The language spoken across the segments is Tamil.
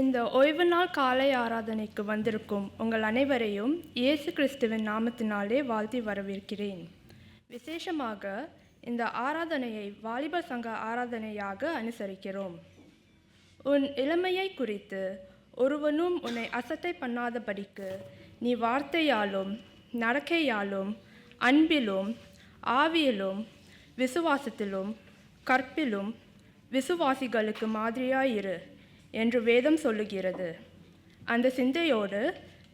இந்த ஓய்வு நாள் காலை ஆராதனைக்கு வந்திருக்கும் உங்கள் அனைவரையும் இயேசு கிறிஸ்துவின் நாமத்தினாலே வாழ்த்தி வரவேற்கிறேன். விசேஷமாக இந்த ஆராதனையை வாலிபர் சங்க ஆராதனையாக அனுசரிக்கிறோம். உன் இளமையை குறித்து ஒருவனும் உன்னை அசட்டை பண்ணாதபடிக்கு நீ வார்த்தையாலும் நடக்கையாலும் அன்பிலும் ஆவியிலும் விசுவாசத்திலும் கற்பிலும் விசுவாசிகளுக்கு மாதிரியாயிரு என்று வேதம் சொல்லுகிறது. அந்த சிந்தையோடு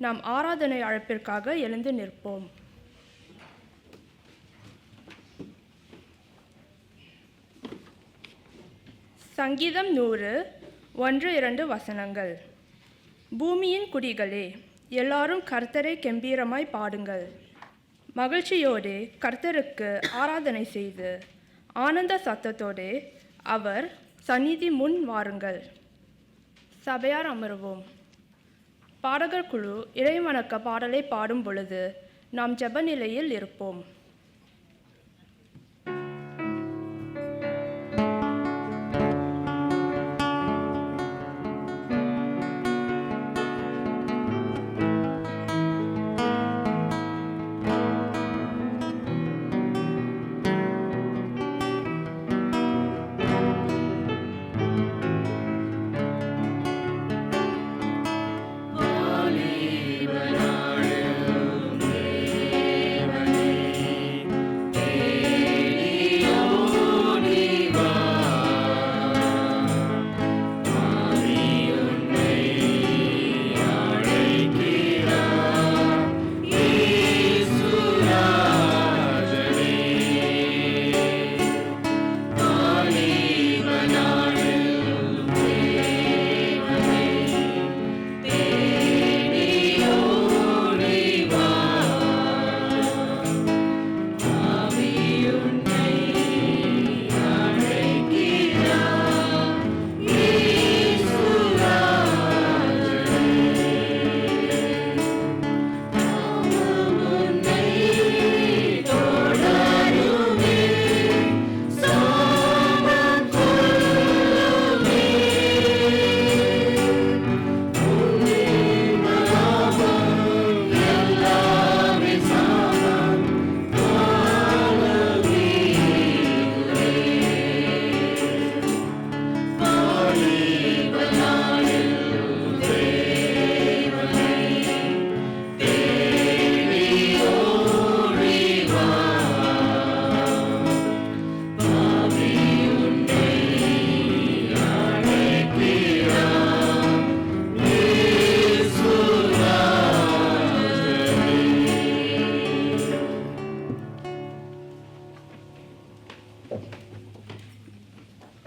நாம் ஆராதனை அழைப்பிற்காக எழுந்து நிற்போம். சங்கீதம் 100 1-2 வசனங்கள். பூமியின் குடிகளே, எல்லாரும் கர்த்தரை கெம்பீரமாய் பாடுங்கள். மகிழ்ச்சியோடு கர்த்தருக்கு ஆராதனை செய்து ஆனந்த சத்தத்தோடு அவர் சந்நிதி முன் வாருங்கள். சபையார் அமருவோம். பாடகர் குழு இறைவணக்க பாடலை பாடும் பொழுது நாம் ஜெப நிலையில் இருப்போம்.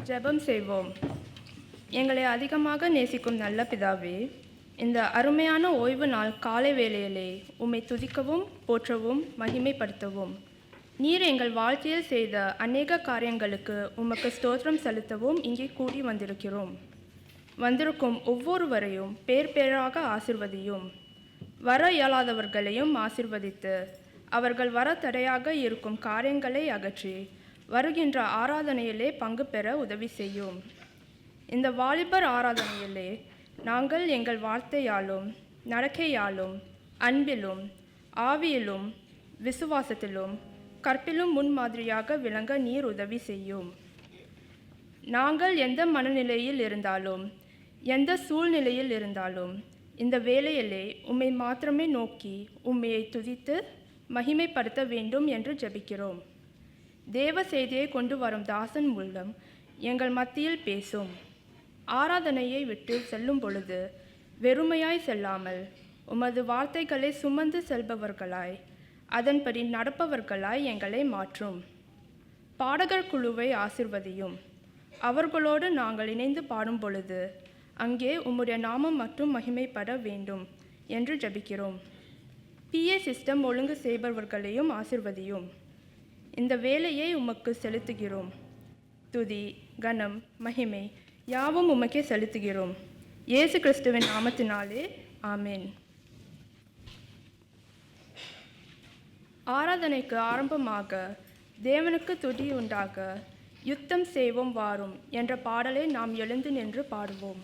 ஜெபம் செய்வோம். எங்களை அதிகமாக நேசிக்கும் நல்ல பிதாவே, இந்த அருமையான ஓய்வு நாள் காலை வேளையிலே உம்மை துதிக்கவும் போற்றவும் மகிமைப்படுத்தவும் நீர் எங்கள் வாழ்க்கையில் செய்த அநேக காரியங்களுக்கு உமக்கு ஸ்தோத்திரம் செலுத்தவும் இங்கே கூடி வந்திருக்கும் ஒவ்வொருவரையும் பேர் பேராக ஆசிர்வதியும். வர இயலாதவர்களையும் ஆசிர்வதித்து அவர்கள் வர தடையாக இருக்கும் காரியங்களை அகற்றி வருகின்ற ஆராதனையிலே பங்கு பெற உதவி செய்யும். இந்த வாலிபர் ஆராதனையிலே நாங்கள் எங்கள் வார்த்தையாலும் நடக்கையாலும் அன்பிலும் ஆவியிலும் விசுவாசத்திலும் கற்பிலும் முன்மாதிரியாக விளங்க நீர் உதவி செய்யும். நாங்கள் எந்த மனநிலையில் இருந்தாலும் எந்த சூழ்நிலையில் இருந்தாலும் இந்த வேளையிலே உம்மை மாத்திரமே நோக்கி உம்மையை துதித்து மகிமைப்படுத்த வேண்டும் என்று ஜெபிக்கிறோம். தேவ செய்தியை கொண்டு வரும் தாசன் மூலம் எங்கள் மத்தியில் பேசும். ஆராதனையை விட்டு செல்லும் பொழுது வெறுமையாய் செல்லாமல் உமது வார்த்தைகளை சுமந்து செல்பவர்களாய் அதன்படி நடப்பவர்களாய் எங்களை மாற்றும். பாடகர் குழுவை ஆசிர்வதியும். அவர்களோடு நாங்கள் இணைந்து பாடும் பொழுது அங்கே உம்முடைய நாமம் மட்டும் மகிமைப்பட வேண்டும் என்று ஜெபிக்கிறோம். PA சிஸ்டம் ஒழுங்கு செய்பவர்களையும் ஆசிர்வதியும். இந்த வேலையை உமக்கு செலுத்துகிறோம். துதி கனம் மகிமை யாவும் உமக்கே செலுத்துகிறோம். இயேசு கிறிஸ்துவின் நாமத்தினாலே ஆமேன். ஆராதனைக்கு ஆரம்பமாக தேவனுக்கு துதி உண்டாக யுத்தம் செய்வோம் வாரும் என்ற பாடலை நாம் எழுந்து நின்று பாடுவோம்.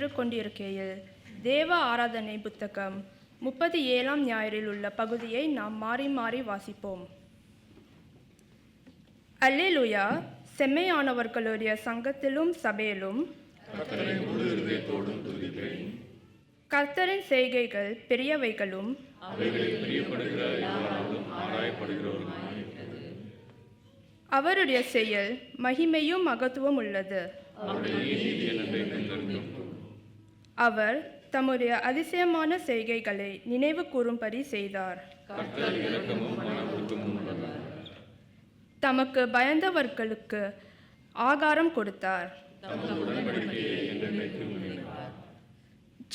சென்று கொண்டிருக்கையில் தேவ ஆராதனை புத்தகம் 37ஆம் ஞாயிறில் உள்ள பகுதியை நாம் மாறி மாறி வாசிப்போம். அல்லேலூயா! செம்மையானவர்களுடைய சங்கத்திலும் சபையிலும் கர்த்தரின் செய்கைகள் பெரியவைகளும் அவருடைய செயல் மகிமையும் மகத்துவம் உள்ளது. அவர் தம்முடைய அதிசயமான செய்கைகளை நினைவு கூறும்படி செய்தார். தமக்கு பயந்தவர்களுக்கு ஆகாரம் கொடுத்தார்.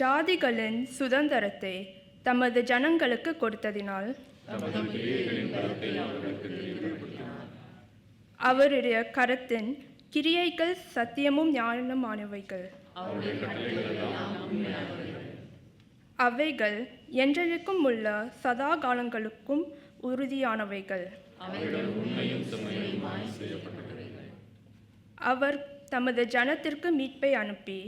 ஜாதிகளின் சுதந்திரத்தை தமது ஜனங்களுக்கு கொடுத்ததினால் அவருடைய கரத்தின் கிரியைகள் சத்தியமும் ஞானமானவைகள். அவைகள் என்றென்றைக்கும் உள்ள சதா காலங்களுக்கும் உறுதியானவைகள். அவர் தமது ஜனத்திற்கு மீட்பை அனுப்பி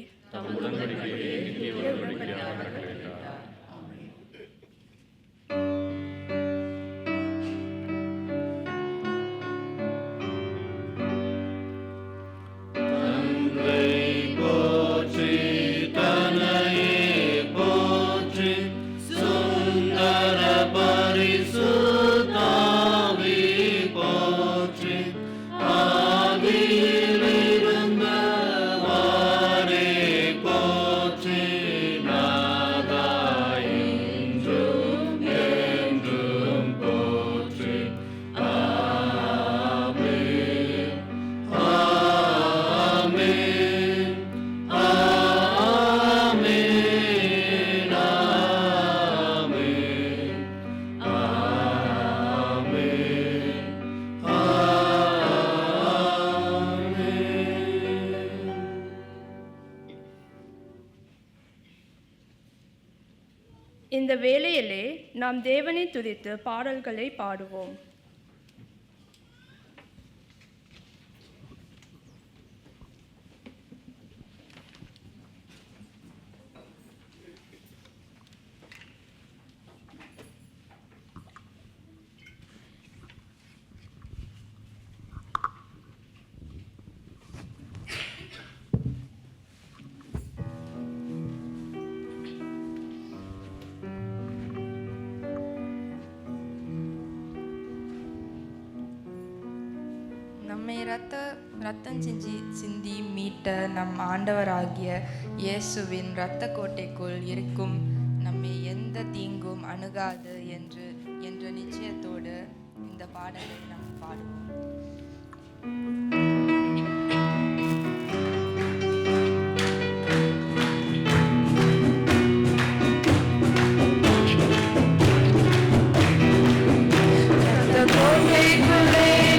இந்த வேளையிலே நாம் தேவனை துதித்து பாடல்களை பாடுவோம். நம்மை ரத்தம் சிந்தி மீட்ட நம் ஆண்டவராகிய இயேசுவின் இரத்த கோட்டைக்குள் இருக்கும் நம்மை எந்த தீங்கும் அணுகாது என்ற நிச்சயத்தோடு இந்த பாடலை நாம் பாடுவோம்.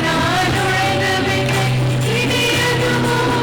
நான் நுழைந்தவில்லை, இனி எதுவும்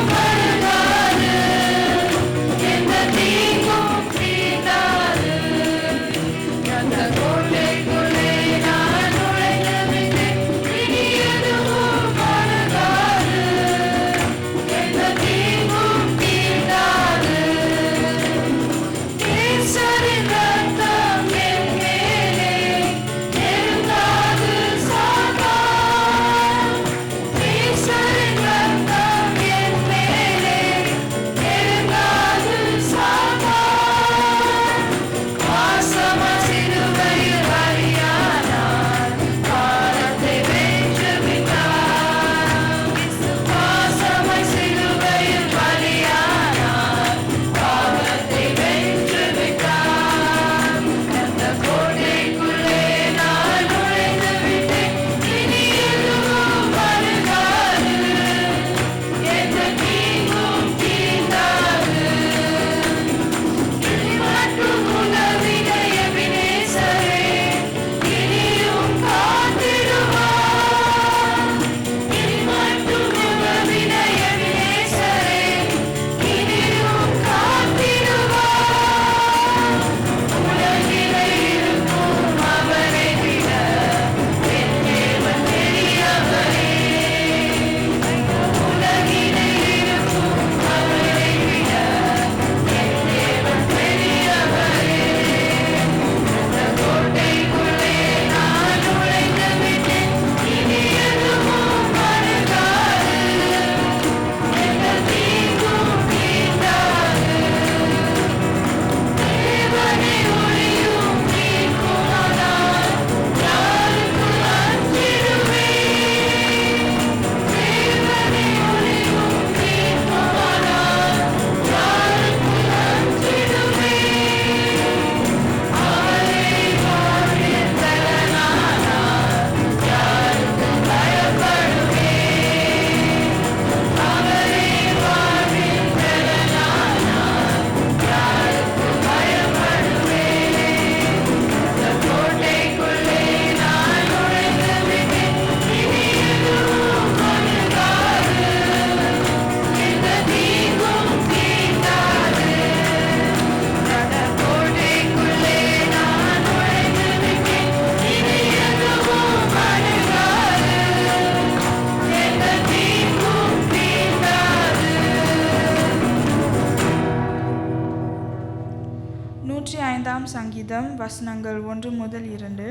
சங்கீதம் வசனங்கள் 1 முதல் 2.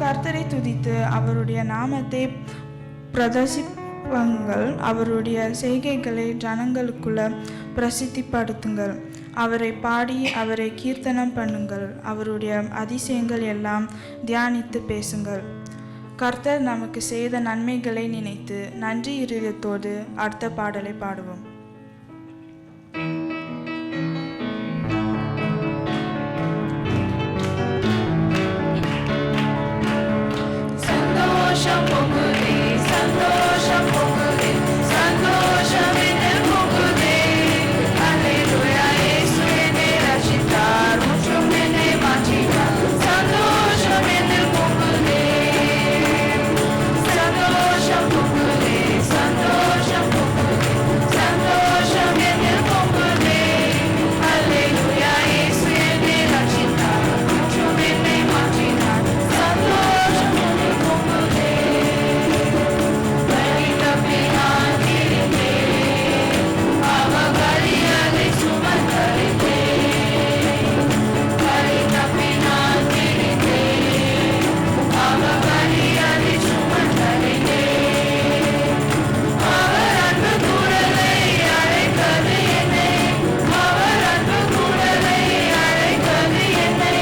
கர்த்தரை துதித்து அவருடைய நாமத்தை பிரதர்சிப்புங்கள், அவருடைய செய்கைகளை ஜனங்களுக்குள்ள பிரசித்திப்படுத்துங்கள். அவரை பாடி அவரை கீர்த்தனம் பண்ணுங்கள், அவருடைய அதிசயங்கள் எல்லாம் தியானித்து பேசுங்கள். கர்த்தர் நமக்கு செய்த நன்மைகளை நினைத்து நன்றி இருதயத்தோடு அடுத்த பாடலை பாடுவோம். சந்தோஷம் பொங்குதே, சந்தோஷம் பொங்குதே, சந்தோஷம் என்னில் பொங்குதே. அல்லேலூயா, இயேசு என்னை ரட்சித்தார், முற்றும் என்னை மாற்றினார். சந்தோஷம் என்னில் பொங்குதே, சந்தோஷம் பொங்குதே, சந்தோஷம் பொங்குதே, சந்தோஷம் என்னில் பொங்குதே. அல்லேலூயா, இயேசு என்னை ரட்சித்தார், முற்றும் என்னை மாற்றினார். சந்தோஷம் என்னில் பொங்குதே. வழி தப்பி நான் திரிந்தேன், அவர் வழியதை சுமந்தறிந்தேன். வழி தப்பி நான் திரிந்தேன், அவர் வழியதை சுமந்தறிந்தேன். அவர் அன்பு குரலை அழைத்தது என்னை, அவர் அன்பு குரலை அழைத்தது என்னை.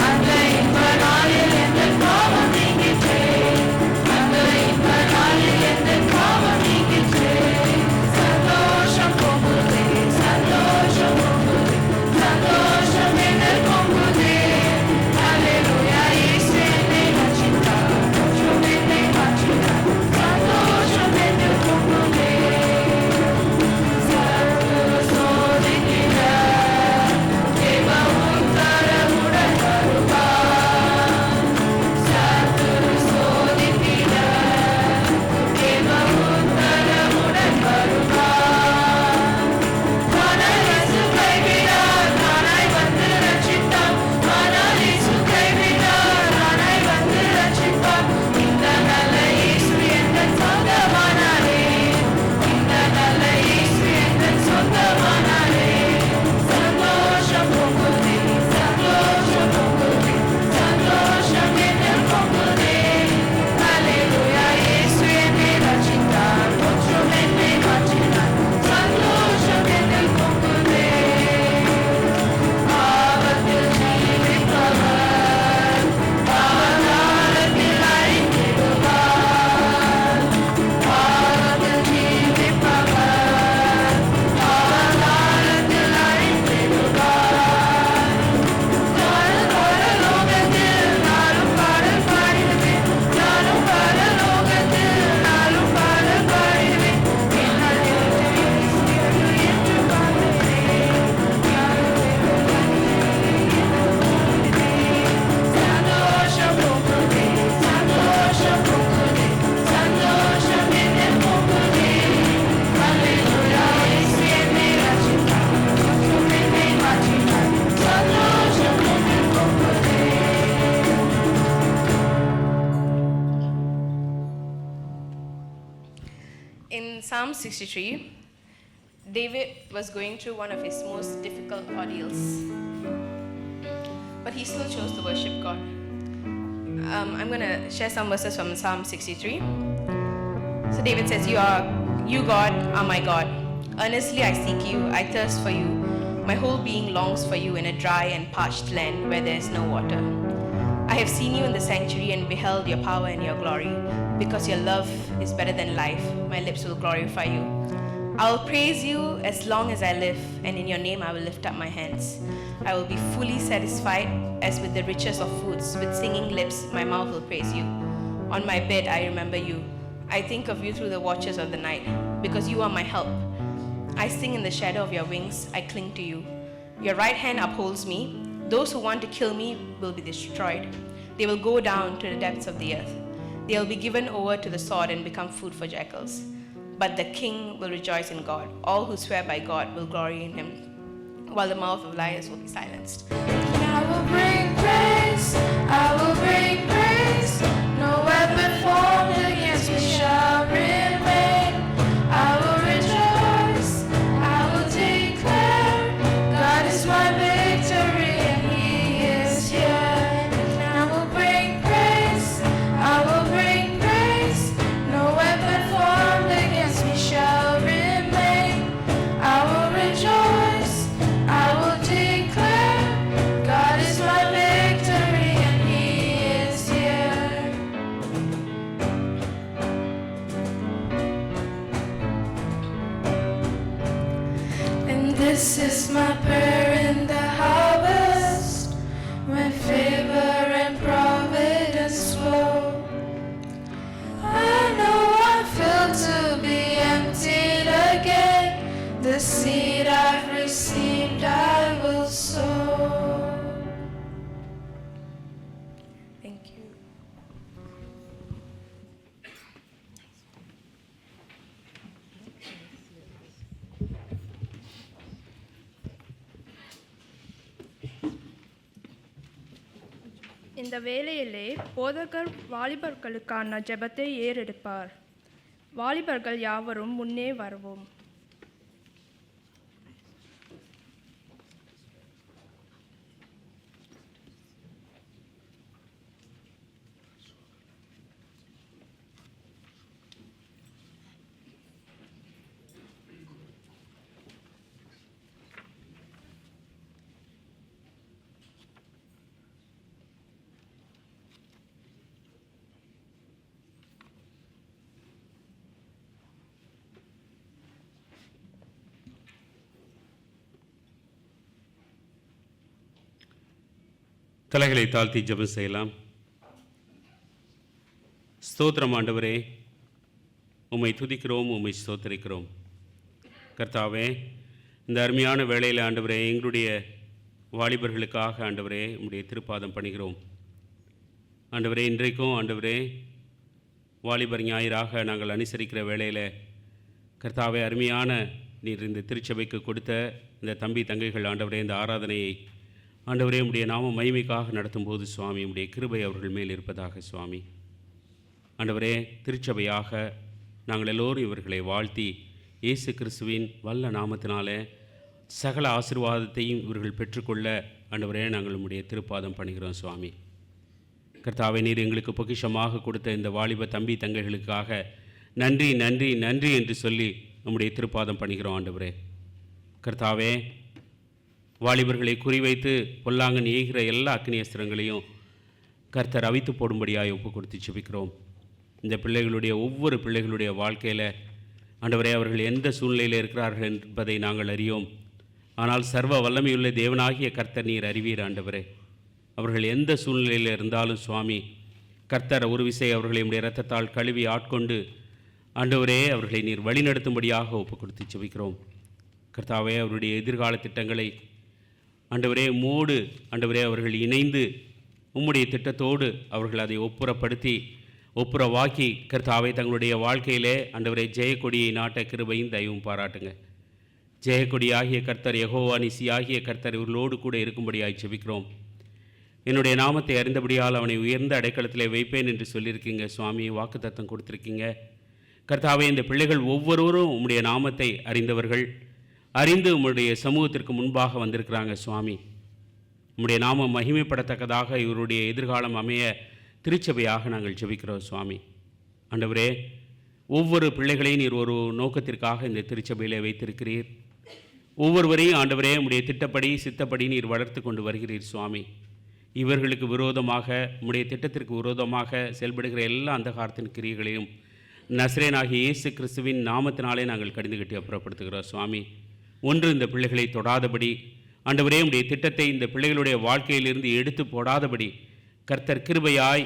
அந்த இன்ப நாளில் எந்தன் பாவம் நீங்கிற்றே, அந்த இன்ப நாளில் எந்தன் பாவம் நீங்கிற்றே. சந்தோஷம் பொங்குதே, சந்தோஷம் பொங்குதே, சந்தோஷம் என்னில் பொங்குதே. அல்லேலூயா, இயேசு என்னை ரட்சித்தார், முற்றும் என்னை மாற்றினார். சந்தோஷம் என்னில் பொங்குதே. சத்துரு சோதிக்கிறார், தேவ உத்தரவுடன் வருவார். சத்துரு சோதிக்கிறார், தேவ உத்தரவுடன் வருவார். ஆனால் இயேசு கைவிடார், நானாய் வந்து ரட்சித்தார். ஆனால் இயேசு கைவிடார், நானாய் வந்து ரட்சிப்பார். இந்த நல்ல இயேசு எந்தன் சொந்தமானாரே, இந்த நல்ல இயேசு எந்தன் சொந்தமானாரே. சந்தோஷம் பொங்குதே, சந்தோஷம் பொங்குதே, சந்தோஷம் என்னில் பொங்குதே. அல்லேலூயா, இயேசு என்னை ரட்சித்தார், முற்றும் என்னை மாற்றினார். சந்தோஷம் என்னில் பொங்குதே. பாவத்தில் ஜீவிப்பவர் பாவகாலத்தில் அழிந்திடுவார். பாவத்தில் ஜீவிப்பவர் பாவகாலத்தில் அழிந்திடுவார். நானும் பரலோகத்தில் நானும் பாடல் பாடிடுவேன், நானும் பரலோகத்தில் நானும் பாடல் பாடிடுவேன். என்னால் என்று வாழ்கிறேன். சந்தோஷம் பொங்குதே, சந்தோஷம் பொங்குதே, சந்தோஷம் என்னில் பொங்குதே. அல்லேலூயா, இயேசு என்னை ரட்சித்தார், முற்றும் என்னை மாற்றினார். சந்தோஷம் என்னில் பொங்குதே. In Psalm 63, David was going through one of his most difficult ordeals, but he still chose to worship God. I'm going to share some verses from Psalm 63. So David says, You God are my God. Earnestly I seek you, I thirst for you. My whole being longs for you in a dry and parched land where there is no water. I have seen you in the sanctuary and beheld your power and your glory. Because your love is better than life, my lips will glorify you. I will praise you as long as I live, and in your name I will lift up my hands. I will be fully satisfied as with the richest of foods. With singing lips, my mouth will praise you. On my bed, I remember you. I think of you through the watches of the night, because you are my help. I sing in the shadow of your wings, I cling to you. Your right hand upholds me. Those who want to kill me will be destroyed. They will go down to the depths of the earth. They will be given over to the sword and become food for jackals. But the king will rejoice in God. All who swear by God will glory in him, while the mouth of liars will be silenced. I will bring praise, I will bring praise. No weapon formed against me shall remain. I will rejoice, I will declare, God is my victory. இந்த வேளையிலே போதகர் வாலிபர்களுக்கான ஜெபத்தை ஏறெடுப்பார். வாலிபர்கள் யாவரும் முன்னே வரவும். தலைகளை தாழ்த்தி ஜெபம் செய்யலாம். ஸ்தோத்திரம் ஆண்டவரே, உம்மை துதிக்கிறோம், உம்மை ஸ்தோத்திரிக்கிறோம். கர்த்தாவே, இந்த அருமையான வேளையில் ஆண்டவரே எங்களுடைய வாலிபர்களுக்காக ஆண்டவரே உம்முடைய திருப்பாதம் பணிகிறோம். ஆண்டவரே, இன்றைக்கும் ஆண்டவரே வாலிபர் ஞாயிறாக நாங்கள் அனுசரிக்கிற வேளையில் கர்த்தாவே அருமையான நீர் இந்த திருச்சபைக்கு கொடுத்த இந்த தம்பி தங்கைகள் ஆண்டவரே இந்த ஆராதனையை ஆண்டவரே உம்முடைய நாம மகிமைக்காக நடத்தும்போது சுவாமி உம்முடைய கிருபை அவர்கள் மேல் இருப்பதாக சுவாமி. ஆண்டவரே, திருச்சபையாக நாங்கள் எல்லோரும் இவர்களை வாழ்த்தி இயேசு கிறிஸ்துவின் வல்ல நாமத்தினாலே சகல ஆசீர்வாதத்தையும் இவர்கள் பெற்றுக்கொள்ள ஆண்டவரே நாங்கள் உம்முடைய திருப்பாதம் பண்ணுகிறோம் சுவாமி. கர்த்தாவே, நீர் எங்களுக்கு பொக்கிஷமாக கொடுத்த இந்த வாலிப தம்பி தங்கைகளுக்காக நன்றி நன்றி நன்றி என்று சொல்லி நம்முடைய திருப்பாதம் பண்ணுகிறோம் ஆண்டவரே. கர்த்தாவே, வாலிபர்களை குறிவைத்து பொல்லாங்கன் ஏகிற எல்லா அக்னி அஸ்திரங்களையும் கர்த்தர் அவித்து போடும்படியாக ஒப்பு கொடுத்து செபிக்கிறோம். இந்த பிள்ளைகளுடைய ஒவ்வொரு பிள்ளைகளுடைய வாழ்க்கையில் ஆண்டவரே அவர்கள் எந்த சூழ்நிலையில் இருக்கிறார்கள் என்பதை நாங்கள் அறியோம். ஆனால் சர்வ வல்லமையுள்ள தேவனாகிய கர்த்தர் நீர் அறிவீர் ஆண்டவரே. அவர்கள் எந்த சூழ்நிலையில் இருந்தாலும் சுவாமி கர்த்தர் ஒரு விசை அவர்களை உடைய இரத்தத்தால் கழுவி ஆட்கொண்டு ஆண்டவரே அவர்களை நீர் வழிநடத்தும்படியாக ஒப்பு கொடுத்து செபிக்கிறோம். கர்த்தாவே, அவருடைய எதிர்கால திட்டங்களை ஆண்டவரே உம்மோடு ஆண்டவரே அவர்கள் இணைந்து உம்முடைய திட்டத்தோடு அவர்கள் அதை ஒப்புரவாக்கி கர்த்தாவை தங்களுடைய வாழ்க்கையிலே ஆண்டவரே ஜெயக்கொடியை நாட்ட கிருபையும் தயவும் பாராட்டுங்க. ஜெயக்கொடியாகிய கர்த்தர் யெகோவா நிசி ஆகிய கர்த்தர் இவர்களோடு கூட இருக்கும்படியாய் செபிக்கிறோம். என்னுடைய நாமத்தை அறிந்தபடியால் அவனை உயர்ந்த அடைக்கலத்திலே வைப்பேன் என்று சொல்லியிருக்கீங்க சுவாமி, வாக்கு தத்தம் கொடுத்துருக்கீங்க. கர்த்தாவே, இந்த பிள்ளைகள் ஒவ்வொருவரும் உம்முடைய நாமத்தை அறிந்தவர்கள், அறிந்து உம்முடைய சமூகத்திற்கு முன்பாக வந்திருக்கிறாங்க சுவாமி. உம்முடைய நாமம் மகிமைப்படத்தக்கதாக இவருடைய எதிர்காலம் அமைய திருச்சபையாக நாங்கள் ஜெபிக்கிறோம் சுவாமி. ஆண்டவரே, ஒவ்வொரு பிள்ளைகளையும் நீர் ஒரு நோக்கத்திற்காக இந்த திருச்சபையில் வைத்திருக்கிறீர். ஒவ்வொருவரையும் ஆண்டவரே உம்முடைய திட்டப்படி சித்தப்படி நீர் வளர்த்து கொண்டு வருகிறீர் சுவாமி. இவர்களுக்கு விரோதமாக உம்முடைய திட்டத்திற்கு விரோதமாக செயல்படுகிற எல்லா அந்தகாரத்தின் கிரியைகளையும் நசரேனாகிய இயேசு கிறிஸ்துவின் நாமத்தினாலே நாங்கள் கடிந்து கட்டி அப்புறப்படுத்துகிறோம் சுவாமி. ஒன்று, இந்த பிள்ளைகளை தொடாதபடி ஆண்டவரே உம்முடைய திட்டத்தை இந்த பிள்ளைகளுடைய வாழ்க்கையிலிருந்து எடுத்து போடாதபடி கர்த்தர் கிருபையாய்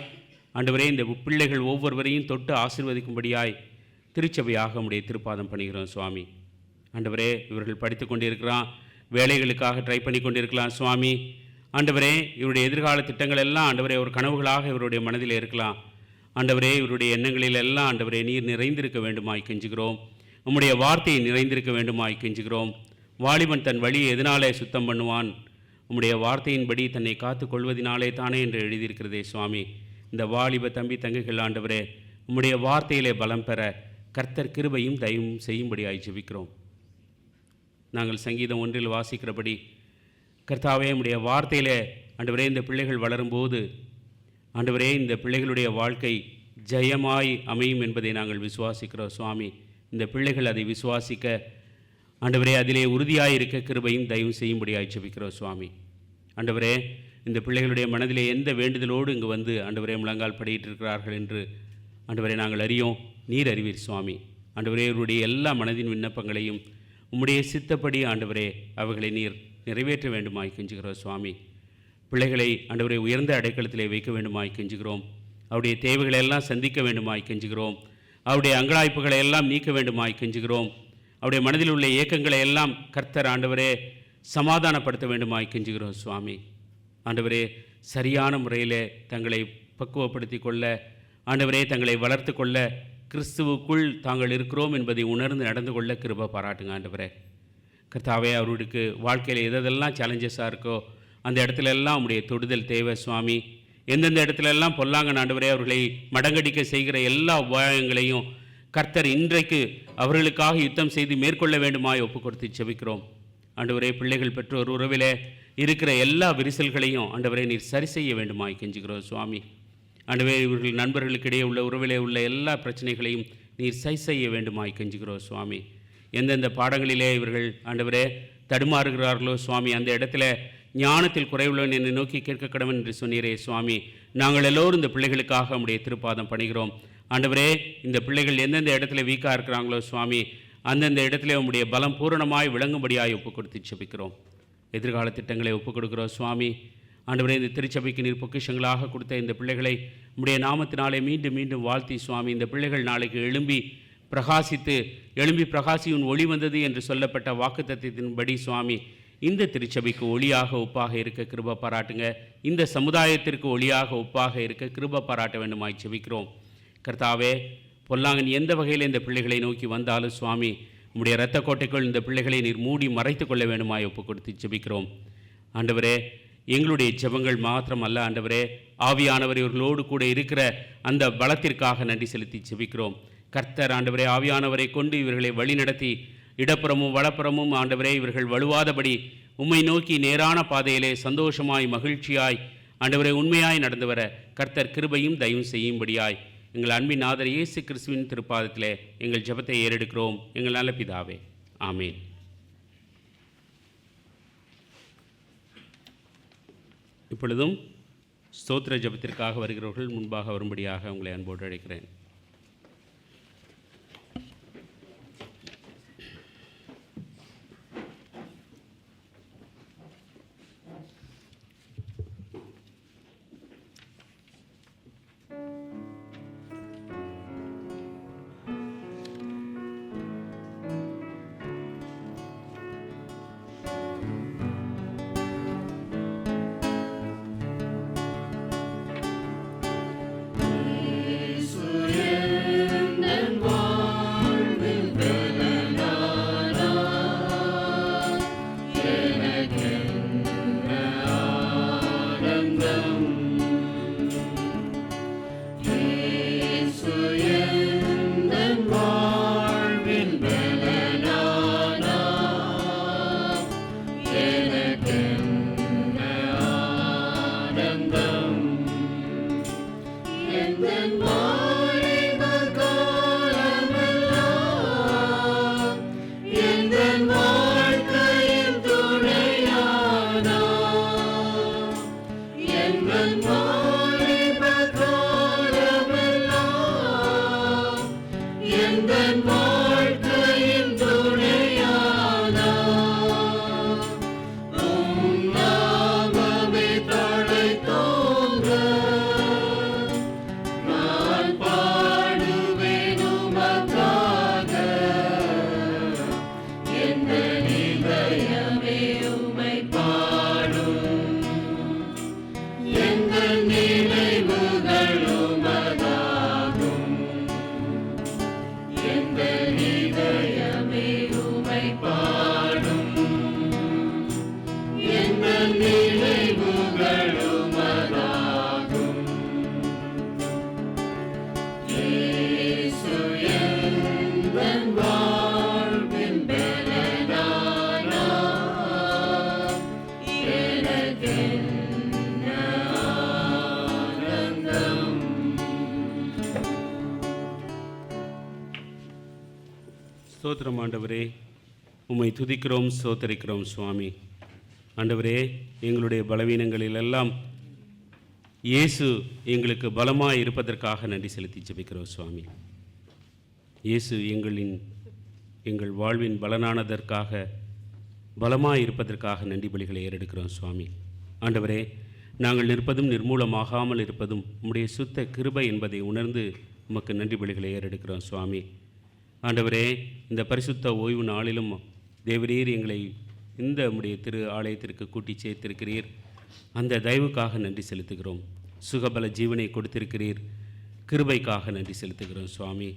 ஆண்டவரே இந்த பிள்ளைகள் ஒவ்வொருவரையும் தொட்டு ஆசீர்வதிக்கும்படியாய் திருச்சபையாக உம்முடைய திருப்பாதம் பண்ணுகிறோம் சுவாமி. ஆண்டவரே, இவர்கள் படித்து கொண்டிருக்கிறான், வேலைகளுக்காக ட்ரை பண்ணி கொண்டிருக்கலாம் சுவாமி. ஆண்டவரே, இவருடைய எதிர்கால திட்டங்கள் எல்லாம் ஆண்டவரே ஒரு கனவுகளாக இவருடைய மனதில் இருக்கலாம். ஆண்டவரே, இவருடைய எண்ணங்களில் எல்லாம் ஆண்டவரே நீர் நிறைந்திருக்க வேண்டுமாய் கெஞ்சுகிறோம். உம்முடைய வார்த்தையை நிறைந்திருக்க வேண்டுமாய் கெஞ்சுகிறோம். வாலிபன் தன் வழியை எதனாலே சுத்தம் பண்ணுவான்? உம்முடைய வார்த்தையின்படி தன்னை காத்து கொள்வதினாலே தானே என்று எழுதியிருக்கிறதே சுவாமி. இந்த வாலிப தம்பி தங்கைகள் ஆண்டவரே உம்முடைய வார்த்தையிலே பலம் பெற கர்த்தர் கிருபையும் தயவும் செய்யும்படியாய் ஜெபிக்கிறோம். நாங்கள் சங்கீதம் 1 வாசிக்கிறபடி கர்த்தாவே உம்முடைய வார்த்தையிலே ஆண்டவரே இந்த பிள்ளைகள் வளரும்போது ஆண்டவரே இந்த பிள்ளைகளுடைய வாழ்க்கை ஜெயமாய் அமையும் என்பதை நாங்கள் விசுவாசிக்கிறோம் சுவாமி. இந்த பிள்ளைகள் அதை விசுவாசிக்க ஆண்டவரே அதிலே உறுதியாக இருக்க கிருபையும் தயவும் செய்யும்படியாய் ஜெபிக்கிறோம் சுவாமி. ஆண்டவரே, இந்த பிள்ளைகளுடைய மனதிலே எந்த வேண்டுதலோடு இங்கு வந்து ஆண்டவரே முழங்கால் படியிட்டு இருக்கிறார்கள் என்று ஆண்டவரே நாங்கள் அறியோம், நீர் அறிவீர் சுவாமி. ஆண்டவரே, இவருடைய எல்லா மனதின் விண்ணப்பங்களையும் உம்முடைய சித்தப்படி ஆண்டவரே அவைகளை நீர் நிறைவேற்ற வேண்டுமாய் கெஞ்சுகிறோம் சுவாமி. பிள்ளைகளை ஆண்டவரை உயர்ந்த அடைக்கலத்திலே வைக்க வேண்டுமாய் கெஞ்சுகிறோம். அவருடைய தேவைகளை எல்லாம் சந்திக்க வேண்டுமாய் கெஞ்சுகிறோம். அவருடைய அங்கலாய்ப்புகளை எல்லாம் நீக்க வேண்டுமாய் கெஞ்சுகிறோம். அவருடைய மனதில் உள்ள ஏக்கங்களை எல்லாம் கர்த்தர் ஆண்டவரே சமாதானப்படுத்த வேண்டுமாய் கெஞ்சுகிறோம் சுவாமி. ஆண்டவரே, சரியான முறையிலே தங்களை பக்குவப்படுத்தி கொள்ள ஆண்டவரே தங்களை வளர்த்து கொள்ள கிறிஸ்துவுக்குள் தாங்கள் இருக்கிறோம் என்பதை உணர்ந்து நடந்து கொள்ள கிருபை பாராட்டுங்க ஆண்டவரே. கர்த்தாவே, அவருக்கு வாழ்க்கையில் எதெல்லாம் சேலஞ்சஸாக இருக்கோ அந்த இடத்துல எல்லாம் உம்முடைய தொடுதல் தேவை சுவாமி. எந்தெந்த இடத்துல எல்லாம் பொல்லாங்கன் ஆண்டவரே அவர்களை மடங்கடிக்க செய்கிற எல்லா உபாயங்களையும் கர்த்தர் இன்றைக்கு அவர்களுக்காக யுத்தம் செய்து மேற்கொள்ள வேண்டுமாய் ஒப்பு கொடுத்து செபிக்கிறோம். ஆண்டவரே, பிள்ளைகள் பெற்றோர் உறவிலே இருக்கிற எல்லா விரிசல்களையும் ஆண்டவரே நீர் சரி செய்ய வேண்டுமாய் கெஞ்சுகிறோம் சுவாமி. ஆண்டவரே, இவர்கள் நண்பர்களுக்கிடையே உள்ள உறவிலே உள்ள எல்லா பிரச்சனைகளையும் நீர் சரி செய்ய வேண்டுமாய் கெஞ்சுகிறோம் சுவாமி. எந்தெந்த பாடங்களிலே இவர்கள் ஆண்டவரே தடுமாறுகிறார்களோ சுவாமி, அந்த இடத்துல ஞானத்தில் குறைவுள்ளவன் என்னை நோக்கி கேட்க கடவன் என்று சொன்னீரே சுவாமி. நாங்கள் எல்லோரும் இந்த பிள்ளைகளுக்காக உடைய திருப்பாதம் பணிகிறோம். ஆண்டவரே, இந்த பிள்ளைகள் எந்தெந்த இடத்துல வீக்காக இருக்கிறாங்களோ சுவாமி, அந்தந்த இடத்துல உம்முடைய பலம் பூரணமாய் விளங்கும்படியாய் ஒப்புக் கொடுத்து செபிக்கிறோம். எதிர்கால திட்டங்களை ஒப்புக் கொடுக்கிறோம் சுவாமி. ஆண்டவரே, இந்த திருச்சபைக்கு நீர் பொக்கிஷங்களாக கொடுத்த இந்த பிள்ளைகளை உம்முடைய நாமத்தினாலே மீண்டும் மீண்டும் வாழ்த்தி சுவாமி, இந்த பிள்ளைகள் நாளைக்கு எழும்பி பிரகாசி உன் ஒளி வந்தது என்று சொல்லப்பட்ட வாக்குத்தத்தத்தின்படி சுவாமி, இந்த திருச்சபைக்கு ஒளியாக ஒப்பாக இருக்க கிருபை பாராட்டுங்க. இந்த சமுதாயத்திற்கு ஒளியாக ஒப்பாக இருக்க கிருபை பாராட்ட வேண்டுமாய் செபிக்கிறோம். கர்த்தாவே, பொல்லாங்கன் எந்த வகையில் இந்த பிள்ளைகளை நோக்கி வந்தாலும் சுவாமி, உம்முடைய இரத்த கோட்டைக்குள் இந்த பிள்ளைகளை நீர் மூடி மறைத்து கொள்ள வேண்டுமாய் ஒப்பு கொடுத்து ஜெபிக்கிறோம். ஆண்டவரே, எங்களுடைய ஜெபங்கள் மாத்திரம் அல்ல ஆண்டவரே, ஆவியானவர் இவர்களோடு கூட இருக்கிற அந்த பலத்திற்காக நன்றி செலுத்தி ஜெபிக்கிறோம். கர்த்தர் ஆண்டவரே, ஆவியானவரை கொண்டு இவர்களை வழிநடத்தி இடப்புறமும் வலப்புறமும் ஆண்டவரே இவர்கள் வலுவாதபடி உம்மை நோக்கி நேரான பாதையிலே சந்தோஷமாய் மகிழ்ச்சியாய் ஆண்டவரே உண்மையாய் நடந்து வர கர்த்தர் கிருபையும் தயவும் செய்யும்படியாய் எங்கள் அன்பின் ஆதர் இயேசு கிறிஸ்துவின் திருப்பாதத்திலே எங்கள் ஜெபத்தை ஏறெடுக்கிறோம் எங்கள் நல்ல பிதாவே, ஆமேன். இப்பொழுதும் ஸ்தோத்திர ஜெபத்திற்காக வருகிறவர்கள் முன்பாக வரும்படியாக உங்களை அன்போடு அழைக்கிறேன். ஸ்தோத்திரம் ஆண்டவரே, உம்மை துதிக்கிறோம், ஸ்தோத்தரிக்கிறோம் சுவாமி. ஆண்டவரே, எங்களுடைய பலவீனங்களிலெல்லாம் இயேசு எங்களுக்கு பலமாக இருப்பதற்காக நன்றி செலுத்தி ஜெபிக்கிறோம் சுவாமி. இயேசு எங்கள் வாழ்வின் பலனானதற்காக பலமாக இருப்பதற்காக நன்றி பலிகளை ஏறெடுக்கிறோம் சுவாமி. ஆண்டவரே, நாங்கள் நிற்பதும் நிர்மூலமாகாமல் இருப்பதும் உம்முடைய சுத்த கிருபை என்பதை உணர்ந்து உமக்கு நன்றி பலிகளை ஏறெடுக்கிறோம் சுவாமி. ஆண்டவரே, இந்த பரிசுத்த ஓய்வு நாளிலும் தேவரீர் எங்களை இந்த உம்முடைய திரு ஆலயத்திற்கு கூட்டி சேர்த்திருக்கிறீர். அந்த தயவுக்காக நன்றி செலுத்துகிறோம். சுகபல ஜீவனை கொடுத்திருக்கிறீர், கிருபைக்காக நன்றி செலுத்துகிறோம் சுவாமி.